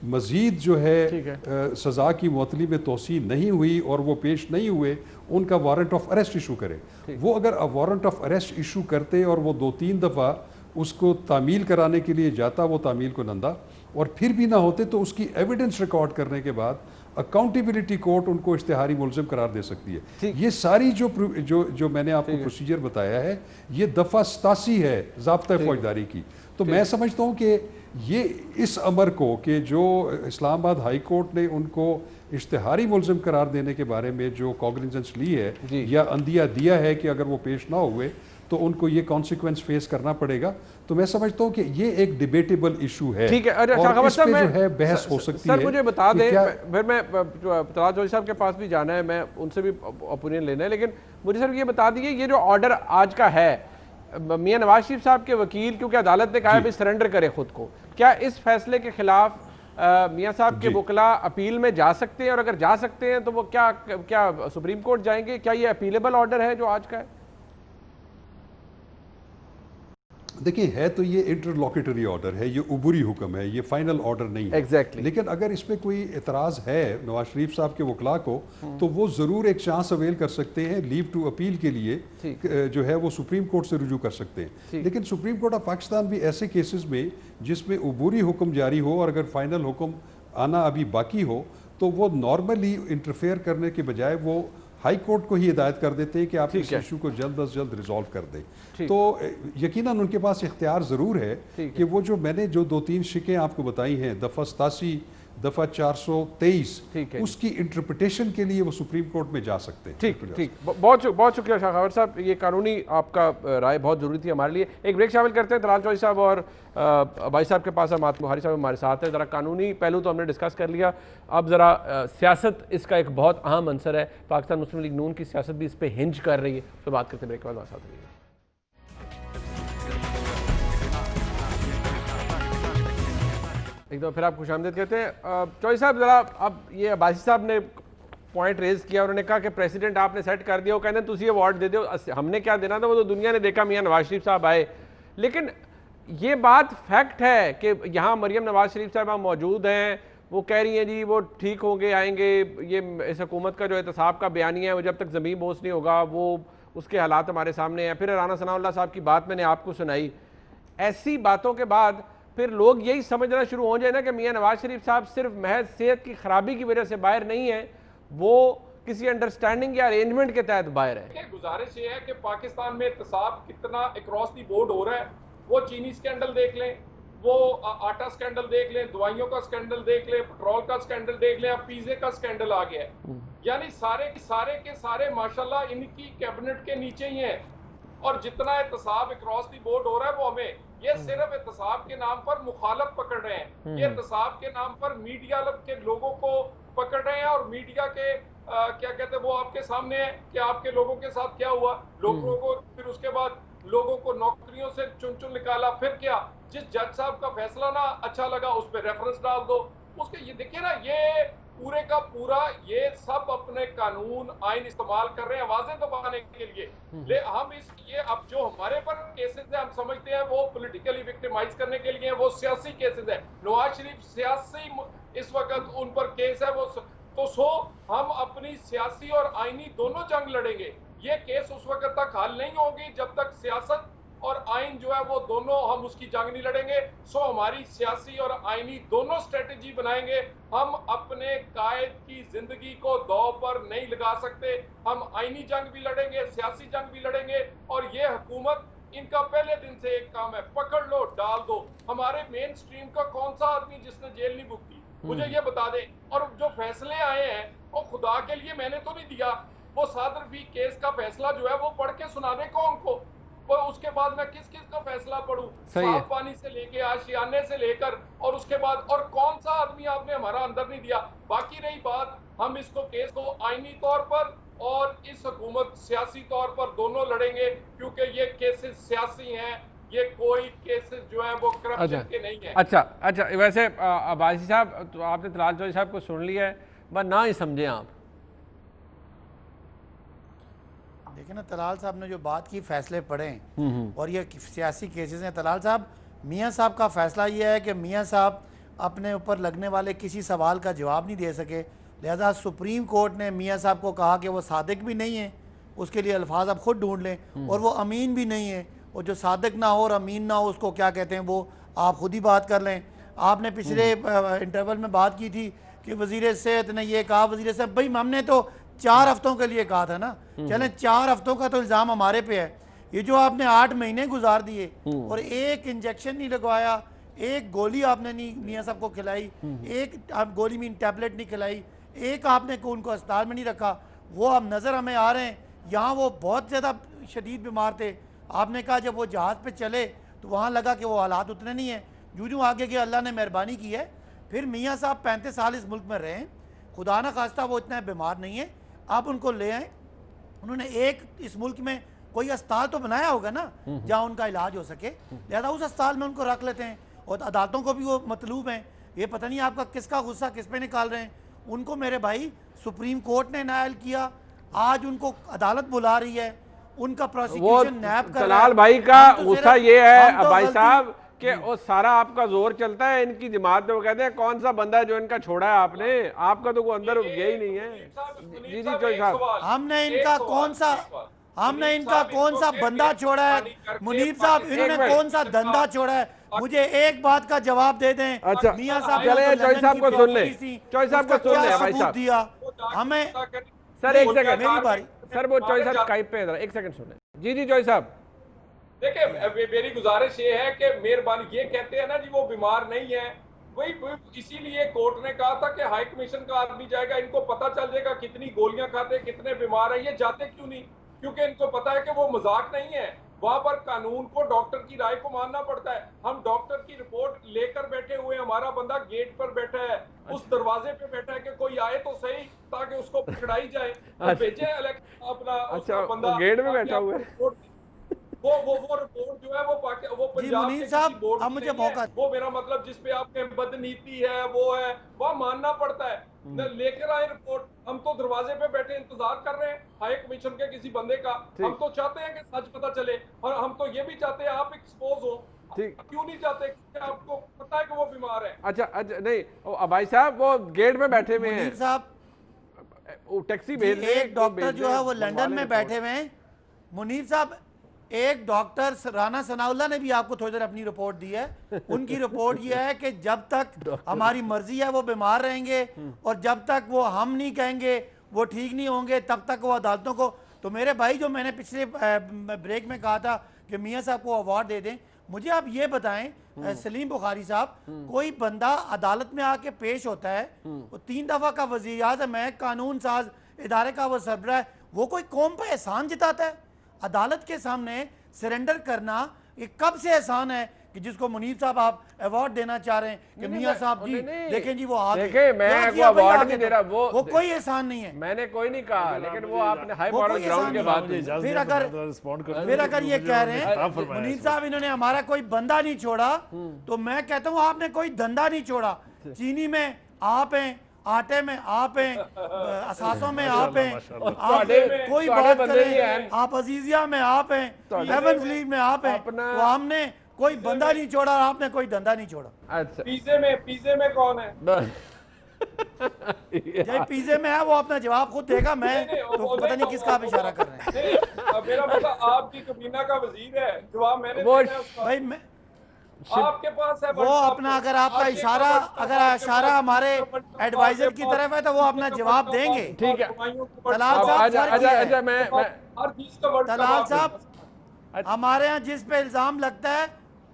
मज़ीद जो है सज़ा की मुअत्तली में तोसी नहीं हुई और वो पेश नहीं हुए, उनका वारंट ऑफ अरेस्ट इशू करें। वो अगर वारंट ऑफ अरेस्ट इशू करते और वो 2-3 दफ़ा उसको तामील कराने के लिए जाता, वो तामील को नंदा, और फिर भी ना होते तो उसकी एविडेंस रिकॉर्ड करने के बाद अकाउंटेबिलिटी कोर्ट उनको इश्तिहारी मुलजिम करार दे सकती है। ये सारी जो मैंने आपको प्रोसीजर बताया है ये दफ़ा 87 है ज़ाब्ता फौजदारी की। तो मैं समझता हूँ कि ये इस अमर को कि जो इस्लामाबाद हाई कोर्ट ने उनको इश्तिहारी मुलजिम करार देने के बारे में जो कॉग्निजेंस ली है या अंदिया दिया है कि अगर वो पेश ना हुए तो उनको ये कॉन्सिक्वेंस फेस करना पड़ेगा, तो मैं समझता हूँ कि ये एक डिबेटेबल इशू है। ठीक है, और इस पे जो है बहस हो सकती है। सर मुझे बता दें, फिर मैं तलात चौधरी साहब के पास भी जाना है, मैं उनसे भी ओपिनियन लेना है, लेकिन मुझे सर ये बता दीजिए ये जो ऑर्डर आज का है मियां नवाज शरीफ साहब के वकील, क्योंकि अदालत ने कहा है सरेंडर करे खुद को, क्या इस फैसले के खिलाफ मियां साहब के वकला अपील में जा सकते हैं, और अगर जा सकते हैं तो वो क्या सुप्रीम कोर्ट जाएंगे? क्या ये अपीलेबल ऑर्डर है जो आज का है? देखिए, है तो ये इंटरलॉकेटरी ऑर्डर है, ये उबूरी हुक्म है, ये फाइनल ऑर्डर नहीं है। Exactly. लेकिन अगर इसमें कोई एतराज़ है नवाज शरीफ साहब के वकला को तो वो ज़रूर एक चांस अवेल कर सकते हैं लीव टू अपील के लिए, जो है वो सुप्रीम कोर्ट से रुजू कर सकते हैं। लेकिन सुप्रीम कोर्ट ऑफ पाकिस्तान भी ऐसे केसेस में जिसमें उबूरी हुक्म जारी हो और अगर फाइनल हुक्म आना अभी बाकी हो तो वो नॉर्मली इंटरफेयर करने के बजाय वो हाई कोर्ट को ही हिदायत कर देते हैं कि आप इस इशू को जल्द अज जल्द रिजॉल्व कर दें। तो यकीनन उनके पास इख्तियार ज़रूर है कि वो जो मैंने जो 2-3 शिकें आपको बताई हैं, दफ़ा 87, दफ़ा 423, उसकी इंटरप्रिटेशन के लिए वो सुप्रीम कोर्ट में जा सकते हैं। ठीक, बहुत शुक्रिया शाखावर साहब, ये कानूनी आपका राय बहुत ज़रूरी थी हमारे लिए। एक ब्रेक शामिल करते हैं। तलाल चौधरी साहब और भाई साहब के पास मात बुहारी साहब हमारे साथ है। ज़रा कानूनी पहलू तो हमने डिस्कस कर लिया, अब ज़रा सियासत इसका एक बहुत अहम अंसर है, पाकिस्तान मुस्लिम लीग नून की सियासत भी इस पर हिंज कर रही है, तो बात करते हैं ब्रेक के बाद हमारे साथ रहिए। एक दफ़ा फिर आप खुशामदीद कहते हैं। चौधरी साहब, ज़रा अब ये अब्बासी साहब ने पॉइंट रेज किया, उन्होंने कहा कि प्रेसिडेंट आपने सेट कर दिया, वो कहते हैं तुझे अवार्ड दे दो, हमने क्या देना था, वो तो दुनिया ने देखा, मियां नवाज शरीफ साहब आए। लेकिन ये बात फैक्ट है कि यहाँ मरियम नवाज शरीफ साहब मौजूद हैं, वो कह रही हैं जी वो ठीक होंगे, आएंगे, ये इस हुकूमत का जो एहतसाब का बयानिया है वो जब तक ज़मीन बोस नहीं होगा वो उसके हालात हमारे सामने हैं। फिर राना सनाउल्लाह साहब की बात मैंने आपको सुनाई। ऐसी बातों के बाद फिर लोग यही समझना शुरू हो जाए ना कि मियां नवाज शरीफ साहब सिर्फ महज सेहत की खराबी की वजह से बाहर नहीं है, वो किसी अंडरस्टैंडिंग या अरेंजमेंट के तहत बाहर है। गुजारिश ये है कि पाकिस्तान में एहतसाब कितना अक्रॉस दी बोर्ड हो रहा है, वो चीनी स्कैंडल देख लें, वो आटा स्कैंडल देख लें, दवाइयों का स्कैंडल देख लें, पेट्रोल का स्कैंडल देख लें, अब पिज्जे का स्कैंडल आ गया है। यानी सारे के सारे माशाल्लाह इनकी कैबिनेट के नीचे ही हैं। और जितना एहतसाब अक्रॉस दी बोर्ड हो रहा है वो हमें, ये सिर्फ एहतसाब के नाम पर मुखालफ पकड़ रहे हैं, ये एहतसाब के नाम पर मीडिया के लोगों को पकड़ रहे हैं, और मीडिया के क्या कहते हैं वो आपके सामने है कि आपके लोगों के साथ क्या हुआ, लोगों को फिर उसके बाद लोगों को नौकरियों से चुन चुन निकाला, फिर क्या, जिस जज साहब का फैसला ना अच्छा लगा उस पर रेफरेंस डाल दो उसके। ये देखिए ना, ये पूरे का पूरा ये सब अपने कानून आइन इस्तेमाल कर रहे हैं आवाजें दबाने के लिए। हम ये अब जो हमारे पर केसेस है हम समझते हैं वो पॉलिटिकली विक्टिमाइज करने के लिए, वो सियासी केसेस है। नवाज शरीफ सियासी इस वक्त उन पर केस है, वो तो हम अपनी सियासी और आईनी दोनों जंग लड़ेंगे। ये केस उस वक्त तक हल नहीं होगी जब तक सियासत और आइन जो है वो दोनों हम उसकी जंग नहीं लड़ेंगे। हमारी सियासी और आइनी दोनों स्ट्रेटेजी बनाएंगे। हम अपने कायद की जिंदगी को दांव पर नहीं लगा सकते। हम आइनी जंग भी लड़ेंगे, सियासी जंग भी लड़ेंगे। और ये हुकूमत, इनका पहले दिन से एक काम है, पकड़ लो डाल दो। हमारे मेन स्ट्रीम का कौन सा आदमी जिसने जेल नहीं भुगती, मुझे ये बता दे। और जो फैसले आए हैं वो खुदा के लिए मैंने तो नहीं दिया, वो सादर भी केस का फैसला जो है वो पढ़ के सुना दे कौन को, और उसके बाद मैं किस किस का फैसला पढ़ूं, साफ पानी से लेके आशियाने से लेकर, और उसके बाद और कौन सा आदमी आपने हमारा अंदर नहीं दिया। बाकी रही बात, हम इसको केस को आईनी तौर पर और इस हुकूमत सियासी तौर पर दोनों लड़ेंगे, क्योंकि ये केसेस सियासी हैं, ये कोई केसेस जो है वो करप्शन के नहीं है। अच्छा वैसे अब्बासी साहब, तो आपने तलाल चौधरी साहब को सुन लिया है, बस ना ही समझे आप। देखिए ना, तलाल साहब ने जो बात की, फैसले पढ़े और ये सियासी केसेस हैं। तलाल साहब, मियाँ साहब का फैसला ये है कि मियाँ साहब अपने ऊपर लगने वाले किसी सवाल का जवाब नहीं दे सके, लिहाजा सुप्रीम कोर्ट ने मियाँ साहब को कहा कि वो सादिक भी नहीं है, उसके लिए अल्फाज आप खुद ढूंढ लें, और वो अमीन भी नहीं है। और जो सादिक ना हो और अमीन ना हो उसको क्या कहते हैं वो आप खुद ही बात कर लें। आपने पिछले इंटरवल में बात की थी कि वज़ीर सेहत ने ये कहा, वज़ीर साहब भाई हमने तो 4 हफ्तों के लिए कहा था ना, चलें 4 हफ्तों का तो इल्ज़ाम हमारे पे है। ये जो आपने 8 महीने गुजार दिए और एक इंजेक्शन नहीं लगवाया, एक गोली आपने नहीं मियाँ साहब को खिलाई, एक आप गोली में टैबलेट नहीं खिलाई, एक आपने उनको अस्पताल में नहीं रखा, वो अब नज़र हमें आ रहे हैं। यहाँ वो बहुत ज़्यादा शदीद बीमार थे, आपने कहा जब वो जहाज़ पे चले तो वहाँ लगा कि वो हालात उतने नहीं हैं। यूँ आगे कि अल्लाह ने मेहरबानी की है, फिर मियाँ साहब 35 साल इस मुल्क में रहे, खुदा ना खास्ता वो इतना बीमार नहीं है, आप उनको ले आए। उन्होंने एक इस मुल्क में कोई अस्पताल तो बनाया होगा ना जहाँ उनका इलाज हो सके, लिहाजा उस अस्पताल में उनको रख लेते हैं। और अदालतों को भी वो मतलूब हैं। ये पता नहीं आपका किसका गुस्सा किस पे निकाल रहे हैं। उनको मेरे भाई सुप्रीम कोर्ट ने नायल किया, आज उनको अदालत बुला रही है, उनका प्रोसिक्यूशन नैब कर रहा है। भाई का गुस्सा ये है भाई साहब कि वो सारा आपका जोर चलता है इनकी जमात में, वो कहते हैं कौन सा बंदा है जो इनका छोड़ा है आपने, आपका तो कोई अंदर गया ही नहीं है। जी चौधरी साहब, हमने इनका कौन सा बंदा छोड़ा है मुनीब साहब, इन्होंने कौन सा धंधा छोड़ा है, मुझे एक बात का जवाब दे दें। अच्छा मियां साहब, चले चौधरी साहब को सुन ले, चौधरी साहब को सुन ले भाई साहब दिया हमें। सर एक सेकंड, मेरी बारी सर, वो चौधरी साहब स्काइप पे एक सेकंड सुन ले। जी चौधरी साहब, देखिए मेरी गुजारिश ये है कि मेहरबानी, ये कहते हैं ना जी वो बीमार नहीं है, वही इसीलिए कोर्ट ने कहा था कि हाई कमीशन का आदमी जाएगा, इनको पता चल जाएगा कितनी गोलियां खाते, कितने बीमार है। ये जाते क्यों नहीं? क्योंकि इनको पता है कि वो मजाक नहीं है, वहां पर कानून को, डॉक्टर की राय को मानना पड़ता है। हम डॉक्टर की रिपोर्ट लेकर बैठे हुए, हमारा बंदा गेट पर बैठा है, उस दरवाजे पे बैठा है कि कोई आए तो सही ताकि उसको पकड़ाई जाए, तो भेजे अपना बंदा गेट में बैठा हुआ है। वो रिपोर्ट जो है वो पंजाब के साहब, बोर्ड अब मुझे मौका, वो मेरा मतलब जिसपे आपके बदनीति है वो है, वह मानना पड़ता है। लेकर आए रिपोर्ट, हम तो दरवाजे पे बैठे इंतजार कर रहे हैं हाई कमीशन के किसी बंदे का। हम तो चाहते हैं कि सच पता चले, और हम तो ये भी चाहते हैं आप एक्सपोज हो। क्यों नहीं चाहते? आपको पता है कि वो बीमार है। अच्छा नहीं भाई साहब, वो गेट में बैठे हुए हैं साहब, टैक्सी भेज रहे हैं। एक डॉक्टर जो है वो लंदन में बैठे हुए हैं। मुनीर साहब एक डॉक्टर राना सनाउल्लाह ने भी आपको थोड़ी देर अपनी रिपोर्ट दी है। उनकी रिपोर्ट यह है कि जब तक हमारी मर्जी है वो बीमार रहेंगे और जब तक वो हम नहीं कहेंगे वो ठीक नहीं होंगे तब तक वो अदालतों को। तो मेरे भाई, जो मैंने पिछले ब्रेक में कहा था कि मियाँ साहब को अवार्ड दे दें, मुझे आप ये बताएं सलीम बुखारी साहब, कोई बंदा अदालत में आके पेश होता है, वो 3 दफा का वज़ीर आज़म है, कानून साज इदारे का वो सरबराह है, वो कोई कौम पर एहसान जताता है? अदालत के सामने सरेंडर करना ये कब से एहसान है कि जिसको मुनीब साहब आप अवार्ड देना चाह रहे हैं कि मियां साहब जी देखें जी वो आ गए। देखें, मैं आपको अवार्ड नहीं दे रहा, वो कोई एहसान नहीं है। मैंने कोई नहीं कहा, लेकिन वो आपने हाई मॉरल ग्राउंड के बाद फिर अगर ये कह रहे हैं मुनीब साहब इन्होंने हमारा कोई बंदा नहीं छोड़ा, तो मैं कहता हूँ आपने कोई धंधा नहीं छोड़ा। चीनी में आप हैं, आटे में आप हैं, असासों में आप हैं, आप कोई बात करें, आप अजीजिया में आप हैं, हेवन फ्लीट में आप हैं, तो हमने कोई बंदा नहीं छोड़ा, आपने कोई धंधा नहीं छोड़ा। अच्छा, पिज़्ज़े में कौन है? जब पिज़्ज़े में है वो अपना जवाब खुद देगा। मैं तो पता नहीं किसका आप इशारा कर रहे हैं। मेरा मतलब आपकी कबीना का वजीर है, जवाब मैंने भाई मैं आपके पास है वो अपना, अगर आपका इशारा हमारे एडवाइजर की तरफ है तो वो अपना जवाब देंगे। ठीक है तलाल साहब, हमारे यहाँ जिस पे इल्जाम लगता है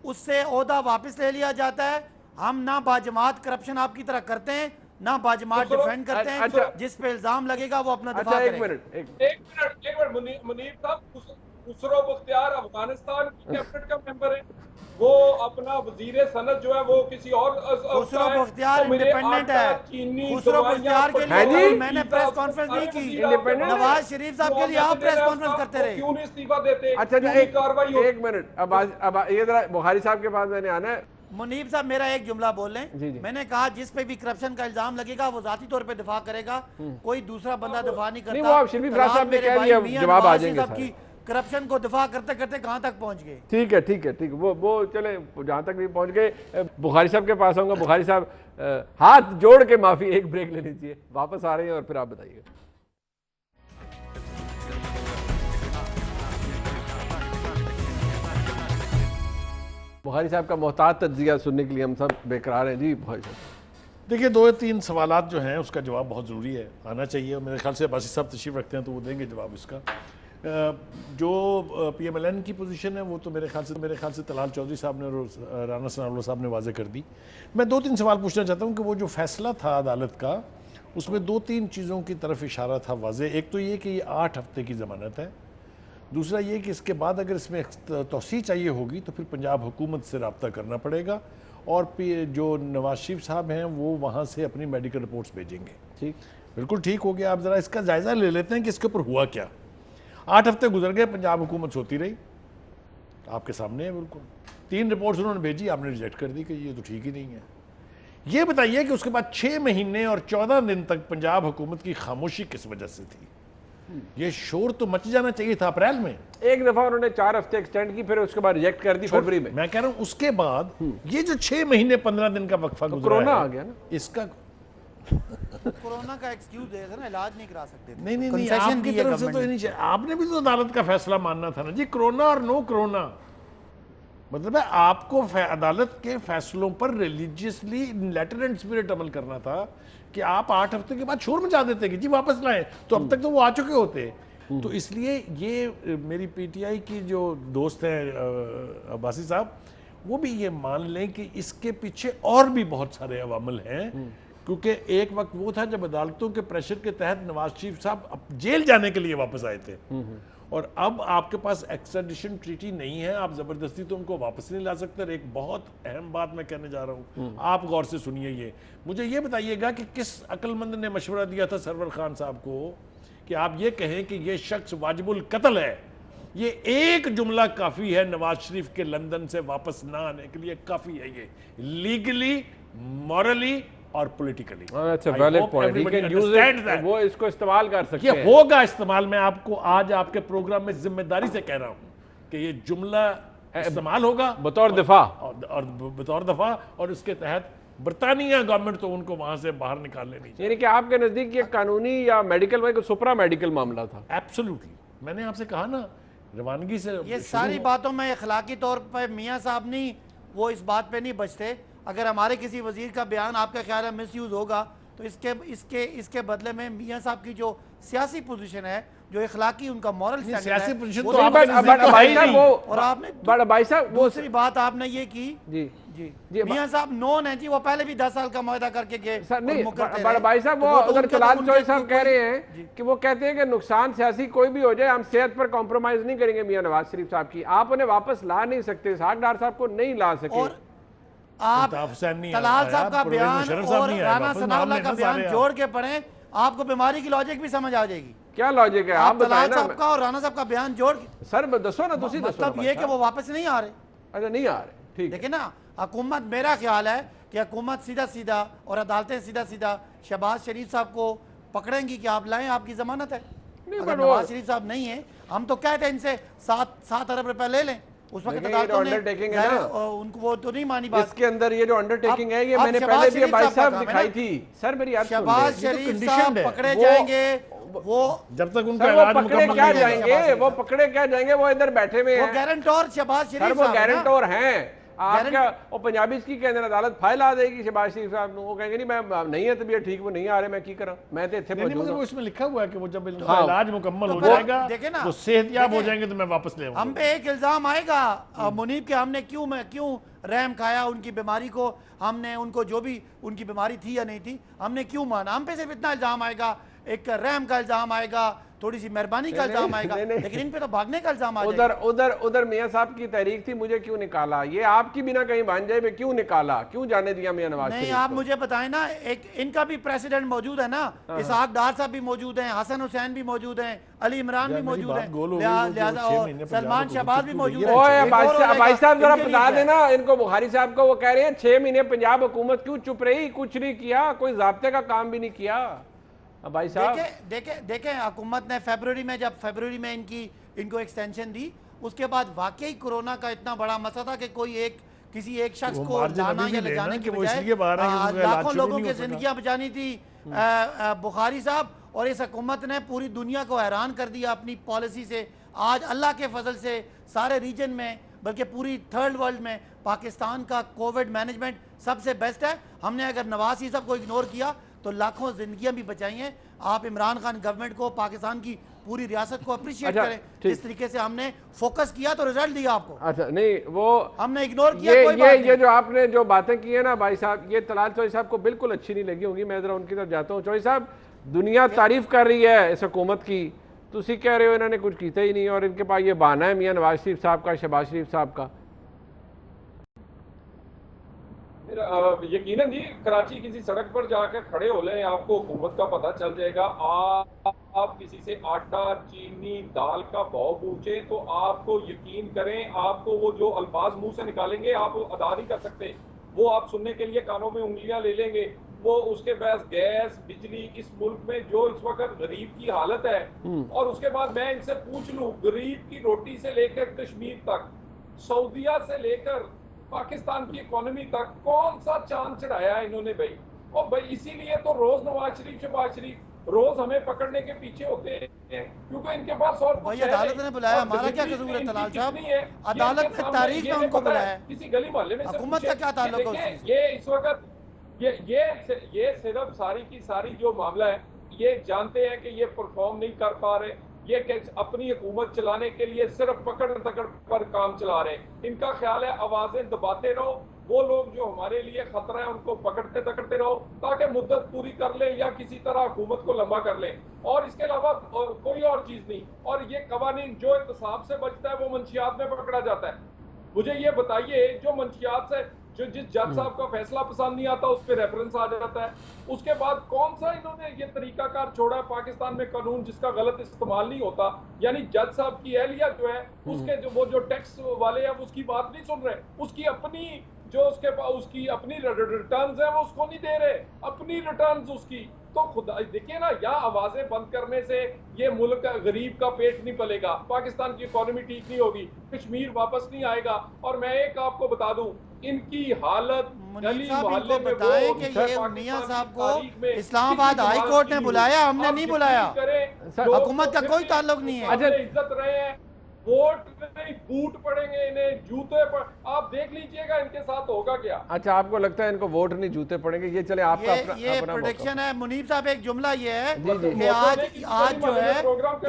उससे ओहदा वापस ले लिया जाता है। हम ना बाजमात करप्शन आपकी तरह करते हैं, ना बाजमात डिफेंड करते हैं। जिस पे इल्जाम लगेगा वो अपना दिफा करेगा। एक मिनट मुनीब साहब, खुसरो बख्तियार अफगानिस्तान की कैबिनेट का मेंबर है, वो अपना वजीर सनत जो है वो किसी और खुसरो बख्तियार इंडिपेंडेंट है। खुसरो बख्तियार के लिए मैंने प्रेस कॉन्फ्रेंस नहीं की, नवाज शरीफ साहब के लिए आप प्रेस कॉन्फ्रेंस करते रहे। क्यों नहीं इस्तीफा देते? अच्छा, एक मिनट, अब ये जरा बुखारी साहब के पास मैंने आना है। मुनीब साहब मेरा एक जुमला बोल लें। मैंने कहा जिस पे भी करप्शन का इल्जाम लगेगा वो जाती तौर पे दिफा करेगा, कोई दूसरा बंदा दिफा नहीं करता। वो शिल्पी फराज साहब ने कह दिया, जवाब आ जाएंगे। करप्शन को दिफा करते करते कहां तक पहुंच गए। ठीक है वो चले जहां तक भी पहुंच गए। बुखारी साहब के पास आऊंगा। बुखारी साहब, हाथ जोड़ के माफी, एक ब्रेक लेनी चाहिए, वापस आ रहे हैं और फिर आप बताइए। बुखारी साहब का मोहतात तज्जिया सुनने के लिए हम सब बेकरार हैं। जी बुखारी साहब, देखिए 2-3 सवालात जो हैं उसका जवाब बहुत ज़रूरी है, आना चाहिए। मेरे ख्याल से बासी साहब तशरीफ़ रखते हैं तो वो देंगे जवाब इसका। जो PMLN की पोजीशन है वो तो मेरे ख्याल से तलाल चौधरी साहब ने और राना सनाउल्लाह साहब ने वाज़े कर दी। मैं 2-3 सवाल पूछना चाहता हूँ कि वो जो फैसला था अदालत का, उसमें 2-3 चीज़ों की तरफ इशारा था वाज़े। एक तो ये कि ये 8 हफ्ते की ज़मानत है, दूसरा ये कि इसके बाद अगर इसमें तौसी चाहिए होगी तो फिर पंजाब हुकूमत से रब्ता करना पड़ेगा और जो नवाज शरीफ साहब हैं वो वहाँ से अपनी मेडिकल रिपोर्ट्स भेजेंगे। ठीक, बिल्कुल ठीक हो गया। आप ज़रा इसका जायज़ा ले लेते हैं कि इसके ऊपर हुआ क्या। 8 हफ्ते गुजर गए, पंजाब हुकूमत सोती रही, आपके सामने है बिल्कुल। 3 रिपोर्ट्स उन्होंने भेजी, आपने रिजेक्ट कर दी कि ये तो ठीक ही नहीं है। ये बताइए कि उसके बाद 6 महीने और 14 दिन तक पंजाब हुकूमत की खामोशी किस वजह से थी? ये शोर तो मच जाना चाहिए था अप्रैल में। एक दफा उन्होंने 4 हफ्ते एक्सटेंड की, फिर उसके बाद रिजेक्ट कर दी फरवरी में। मैं कह रहा हूं उसके बाद ये जो 6 महीने 15 दिन का वक्फा तो कोरोना आ गया ना, इसका कोरोना का एक्सक्यूज दे ना, इलाज नहीं करा सकते थे। नहीं आपकी तरफ से तो नहीं चाहिए, आपने भी तो अदालत का फैसला मानना था ना जी। कोरोना और नो कोरोना मतलब है आपको अदालत के फैसलों पर रिलीजियसली लेटर एंड स्पिरिट अमल करना था कि आप 8 हफ्ते के बाद शोर मचा देते कि जी वापस लाएं, तो अब तक तो वो आ चुके होते। तो इसलिए ये मेरी PTI की जो दोस्त हैं अब्बासी साहब, वो भी ये मान लें कि इसके पीछे और भी बहुत सारे अवामल हैं, क्योंकि एक वक्त वो था जब अदालतों के प्रेशर के तहत नवाज शरीफ साहब जेल जाने के लिए वापस आए थे, और अब आपके पास एक्स्ट्राडिशन ट्रीटी नहीं है, आप जबरदस्ती तो उनको वापस नहीं ला सकते। एक बहुत अहम बात मैं कहने जा रहा हूँ, आप गौर से सुनिए। ये मुझे ये बताइएगा कि किस अक्लमंद ने मशवरा दिया था सरवर खान साहब को कि आप ये कहें कि ये शख्स वाजिबुल कत्ल है। ये एक जुमला काफ़ी है नवाज शरीफ के लंदन से वापस ना आने के लिए, काफ़ी है ये, लीगली, मॉरली और पॉलिटिकली। अच्छा, valid point, he can use it, वो इसको इस्तेमाल कर सकते हैं। ये होगा इस्तेमाल। मैं आपको आज आपके प्रोग्राम में जिम्मेदारी से कह रहा हूं कि ये जुमला इस्तेमाल होगा बतौर दफा और बतौर दफा, और इसके तहत बरतानिया गवर्नमेंट तो उनको वहां से बाहर निकालने नहीं चाहिए। यानी कि आपके नजदीक ये कानूनी या मेडिकल सुपरा मेडिकल मामला था। एब्सोल्युटली। मैंने आपसे कहा ना रवानगी से ये शुरू सारी हो। बातों में अखलाकी तौर पर मियाँ साहब नहीं, वो इस बात पे नहीं बचते। अगर हमारे किसी वजीर का बयान आपका ख्याल है मिस यूज़ होगा तो इसके बदले में मियाँ साहब की जो सियासी पोजीशन है, जो इखलाकी उनका मॉरल स्टैंडर्ड सियासी है, पोजीशन वो तो तो आपके बदल नजदीक जाएगा। भाई साहब वो और आपने भाई साहब वो दूसरी बात आपने ये की जी जी जी, मियाँ साहब नॉन है जी, वो पहले भी 10 साल का मुआहदा करके गए सर और नहीं मुकर्रर बड़ा रहे। भाई साहब तो वो तो उधर उनका तलाल तो चौधरी उनके साहब कह कोई- रहे हैं कि वो कहते हैं कि नुकसान सियासी कोई भी हो जाए, हम सेहत पर कॉम्प्रोमाइज नहीं करेंगे मियां नवाज शरीफ साहब की। आप उन्हें वापस ला नहीं सकते, इसहाक डार साहब को नहीं ला सके। और आप अल्ताफ हुसैन नहीं तलाल आया, साहब का परवेज बयान मुशर्रफ साहब और नहीं आए, राना वापस नाम सनाउल्लाह का लेना बयान सारे आप। जोड़ के पढ़ें, आपको बीमारी की लॉजिक भी समझ आ जाएगी। क्या लॉजिक है आप आप बताएं तलाल ना। साहब का और राना साहब का बयान जोड़ के, सर दसो ना, तुसी दसो ना मतलब भाई ये कि साहब। वो वापस नहीं आ रहे। अच्छा नहीं आ रहे, ठीक है। देखिए ना, हुकूमत, मेरा ख्याल है कि हुकूमत सीधा सीधा और अदालतें सीधा सीधा शहबाज शरीफ साहब को पकड़ेंगी कि आप लाएं, आपकी जमानत है। नहीं, अगर but वो- नवाज शरीफ साहब नहीं है, हम तो कहते हैं इनसे 7 अरब रुपए ले लें। उस वक्त देखिए, ये अदालतों जो ने undertaking है ना, उनको वो तो नहीं मानी बात। इसके अंदर ये जो अंडरटेकिंग है ये अब मैंने शहबाज पहले भी शरीफ भाई साहब का साहब काम है दिखाई ना। थी। सर मेरी याद सुन शहबाज लें। शरीफ conditioned साहब है। पकड़े वो- जाएंगे, वो जब तक उनका सर वो इलाज पकड़े मुकम्मल क्या नहीं होगा। जाएंगे, वो पकड़े क्या जाएंगे, वो इधर बैठे हुए वो हैं। गारंटर शहबाज सर शरीफ वो साहब है ना। गारंटर हैं। आपका वो पंजाबी की कहते हैं अदालत फाइल आ देगी शहबाज शरीफ साहब वो कहेंगे नहीं मैं नहीं है तबीयत ठीक, वो नहीं आ रहे, मैं की करा, मैं तो इतने नहीं, नहीं, मौजूद मगर हूं। वो इसमें लिखा हुआ है कि वो जब इनका हाँ। इलाज मुकम्मल तो हो फिर जाएगा, देखे ना, वो सेहतयाब हो देखे, जाएंगे तो मैं वापस ले हम आऊंगा। पे एक इल्जाम आएगा मुनीब के हमने क्यों रहम खाया उनकी बीमारी को, हमने उनको जो भी उनकी बीमारी थी या नहीं थी हमने क्यों माना। हम पे सिर्फ इतना इल्जाम आएगा, एक रहम का इल्जाम आएगा, थोड़ी सी मेहरबानी का इल्जाम आएगा, लेकिन इन पे तो भागने का इल्जाम आ जाएगा। उधर मियां साहब की तहरीक थी, मुझे क्यों निकाला, ये आपकी बिना कहीं भांजे में क्यों निकाला, क्यों जाने दिया मियां नवाज नहीं, शरीफ आप को? मुझे बताएं ना, एक इनका भी प्रेसिडेंट मौजूद है ना, इसहाक डार साहब भी मौजूद हैं, हसन हुसैन भी मौजूद हैं, अली इमरान भी मेरी मौजूद बात हैं, गोल हो गई, वो जो लिहाजा 6 और महीने सलमान पंजाब शहबाज को भी छुट्टी मौजूद हुई है। है। ओए एक और हो भाई जाएगा, साहब जरा इनके लिए बता क्या है? देना इनको, बुखारी साहब को, वो कह रहे हैं 6 महीने पंजाब हुकूमत क्यों चुप रही, कुछ नहीं किया, कोई जाब्ते का काम भी नहीं किया। भाई साहब देखें हुकूमत ने फरवरी में इनको एक्सटेंशन दी, उसके बाद वाकई कोरोना का इतना बड़ा मसला था कि किसी एक शख्स वो को मार्जिन लाना अभी या भी ले जाने लेना की कि वो बजाय इसलिए बाहर हैं कि उनका इलाज लाखों शुरू लोगों नहीं की हो सका। जिंदगियां बचानी थी बुखारी साहब, और इस हुकूमत ने पूरी दुनिया को हैरान कर दिया अपनी पॉलिसी से। आज अल्लाह के फजल से सारे रीजन में, बल्कि पूरी थर्ड वर्ल्ड में पाकिस्तान का कोविड मैनेजमेंट सबसे बेस्ट है। हमने अगर नवाज शरीफ साहब को इग्नोर किया तो लाखों जिंदगियां भी बचाई हैं। आप इमरान खान गवर्नमेंट को, पाकिस्तान की पूरी रियासत को अप्रिशिएट अच्छा, करें, ठीक। जिस तरीके से हमने फोकस किया तो रिजल्ट दिया आपको। अच्छा नहीं, वो हमने इग्नोर किया कोई बात ये नहीं। जो आपने जो बातें की है ना भाई साहब, ये तलाल चौधरी साहब को बिल्कुल अच्छी नहीं लगी होंगी। मैं जरा उनकी तरफ जाता हूँ। चौधरी साहब, दुनिया तारीफ कर रही है इस हुकूमत की, तुसी कह रहे हो इन्होंने कुछ किया ही नहीं, और इनके पास ये बहाना है मियां नवाज शरीफ साहब का, शहबाज शरीफ साहब का। यकीनन जी, कराची किसी सड़क पर जाकर खड़े हो लें, आपको हुकूमत का पता चल जाएगा। आप किसी से आटा, चीनी, दाल का भाव पूछें तो आपको यकीन करें, आपको वो जो अल्फाज मुंह से निकालेंगे आप अदा नहीं कर सकते, वो आप सुनने के लिए कानों में उंगलियां ले लेंगे। वो उसके पास गैस, बिजली, इस मुल्क में जो इस वक्त गरीब की हालत है, और उसके बाद मैं इनसे पूछ लूं, गरीब की रोटी से लेकर कश्मीर तक, सऊदीया से लेकर पाकिस्तान की इकोनॉमी तक कौन सा चांद चढ़ाया है इन्होंने भाई। और भाई इसीलिए तो रोज नवाज शरीफ, शहबाज शरीफ रोज हमें पकड़ने के पीछे होते हैं, क्योंकि इनके पास और भाई कुछ है अदालत नहीं। ने बुलाया, और हमारा क्या दिल्ली कसूर में है इनकी तलाल साहब? कितनी है, ये अदालत इनके ने सामने तारीख में ये उनको पता है, बुलाया है। किसी गली मोहल्ले में से हुकूमत का पूछे, क्या ताल्लुक है देखें, उससे? ये इस वक्त ये सिर्फ सारी की सारी जो मामला है, ये जानते हैं कि ये परफॉर्म नहीं कर पा रहे, ये अपनी हुकूमत चलाने के लिए सिर्फ पकड़ तकड़ पर काम चला रहे हैं। इनका ख्याल है आवाजें दबाते रहो, वो लोग जो हमारे लिए खतरा है उनको पकड़ते तकड़ते रहो, ताकि मुद्दत पूरी कर ले या किसी तरह हुकूमत को लंबा कर ले, और इसके अलावा कोई और चीज नहीं। और ये कवानीन जो इंतसाब से बचता है वो मंशियात में पकड़ा जाता है। मुझे ये बताइए, जो मंशियात से जो जिस जज साहब का फैसला पसंद नहीं आता उस पर रेफरेंस आ जाता है, उसके बाद कौन सा इन्होंने ये तरीकाकार छोड़ा है पाकिस्तान में कानून जिसका गलत इस्तेमाल नहीं होता। यानी जज साहब की एहलिया जो है, उसके वो टैक्स वाले हैं उसकी बात नहीं सुन रहे, उसकी अपनी जो उसकी अपनी रिटर्न्स है वो उसको नहीं दे रहे, अपनी रिटर्न्स उसकी। तो खुदा देखिए ना, या आवाजें बंद करने से ये मुल्क गरीब का पेट नहीं पलेगा, पाकिस्तान की इकोनॉमी ठीक नहीं होगी, कश्मीर वापस नहीं आएगा। और मैं एक आपको बता दूं, इनकी हालत गली मोहल्ले में बताएं कि ये मियां साहब को इस्लामाबाद हाई कोर्ट ने बुलाया, हमने नहीं बुलाया, हुकूमत का कोई ताल्लुक नहीं है। अच्छा, इज्जत रहे हैं वोट नहीं, बूट पड़ेंगे इन्हें, जूते पर। आप देख लीजिएगा इनके साथ होगा क्या। अच्छा, आपको लगता है इनको वोट नहीं जूते पड़ेंगे? ये चले आपका ये अपना प्रोडिक्शन है। मुनीब साहब, एक जुमला ये है जी, जी। कि आज जो है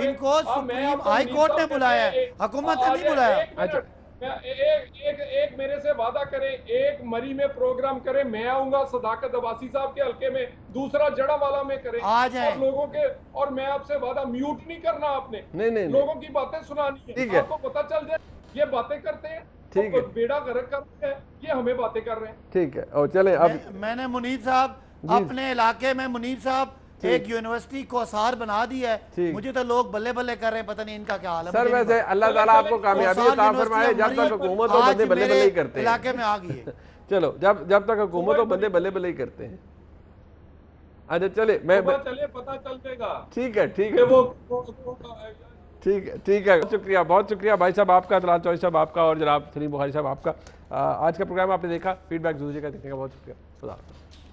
इनको सुप्रीम हाई कोर्ट ने बुलाया है, हुकूमत ने नहीं बुलाया। अच्छा, एक मेरे से वादा करें, एक मरी में प्रोग्राम करें, मैं आऊंगा सदाकत अब्बासी साहब के हल्के में, दूसरा जड़ावाला में करें आज है। और लोगों के, और मैं आपसे वादा, म्यूट नहीं करना आपने, नहीं। लोगों की बातें सुनानी ठीक है, है। आपको पता चल जाए ये बातें करते हैं, ठीक है। बेड़ा गर्क करते हैं, ये हमें बातें कर रहे हैं। ठीक है। और चले अब मैंने मुनीब साहब अपने इलाके में, मुनीब साहब एक यूनिवर्सिटी को आसार बना दी है। मुझे तो लोग बल्ले बल्ले कर रहे हैं, पता नहीं इनका क्या हाल है। सर वैसे अल्लाह ताला आपको कामयाबी अता फरमाए, जब तक हुकूमत हो बंदे बल्ले बल्ले ही करते हैं। इलाके में आ गई है। चलो, जब तक हुकूमत हो बंदे बल्ले बल्ले ही करते हैं। अच्छा चले, मैं चले पता चल जाएगा। ठीक है ठीक है। बहुत शुक्रिया भाई साहब आपका, तलाल चौधरी साहब आपका, और जनाब सलीम बुखारी साहब आपका। आज का प्रोग्राम आपने देखा, फीडबैक जरूर दीजिएगा। देखने का बहुत शुक्रिया। खुदा हाफ़िज़।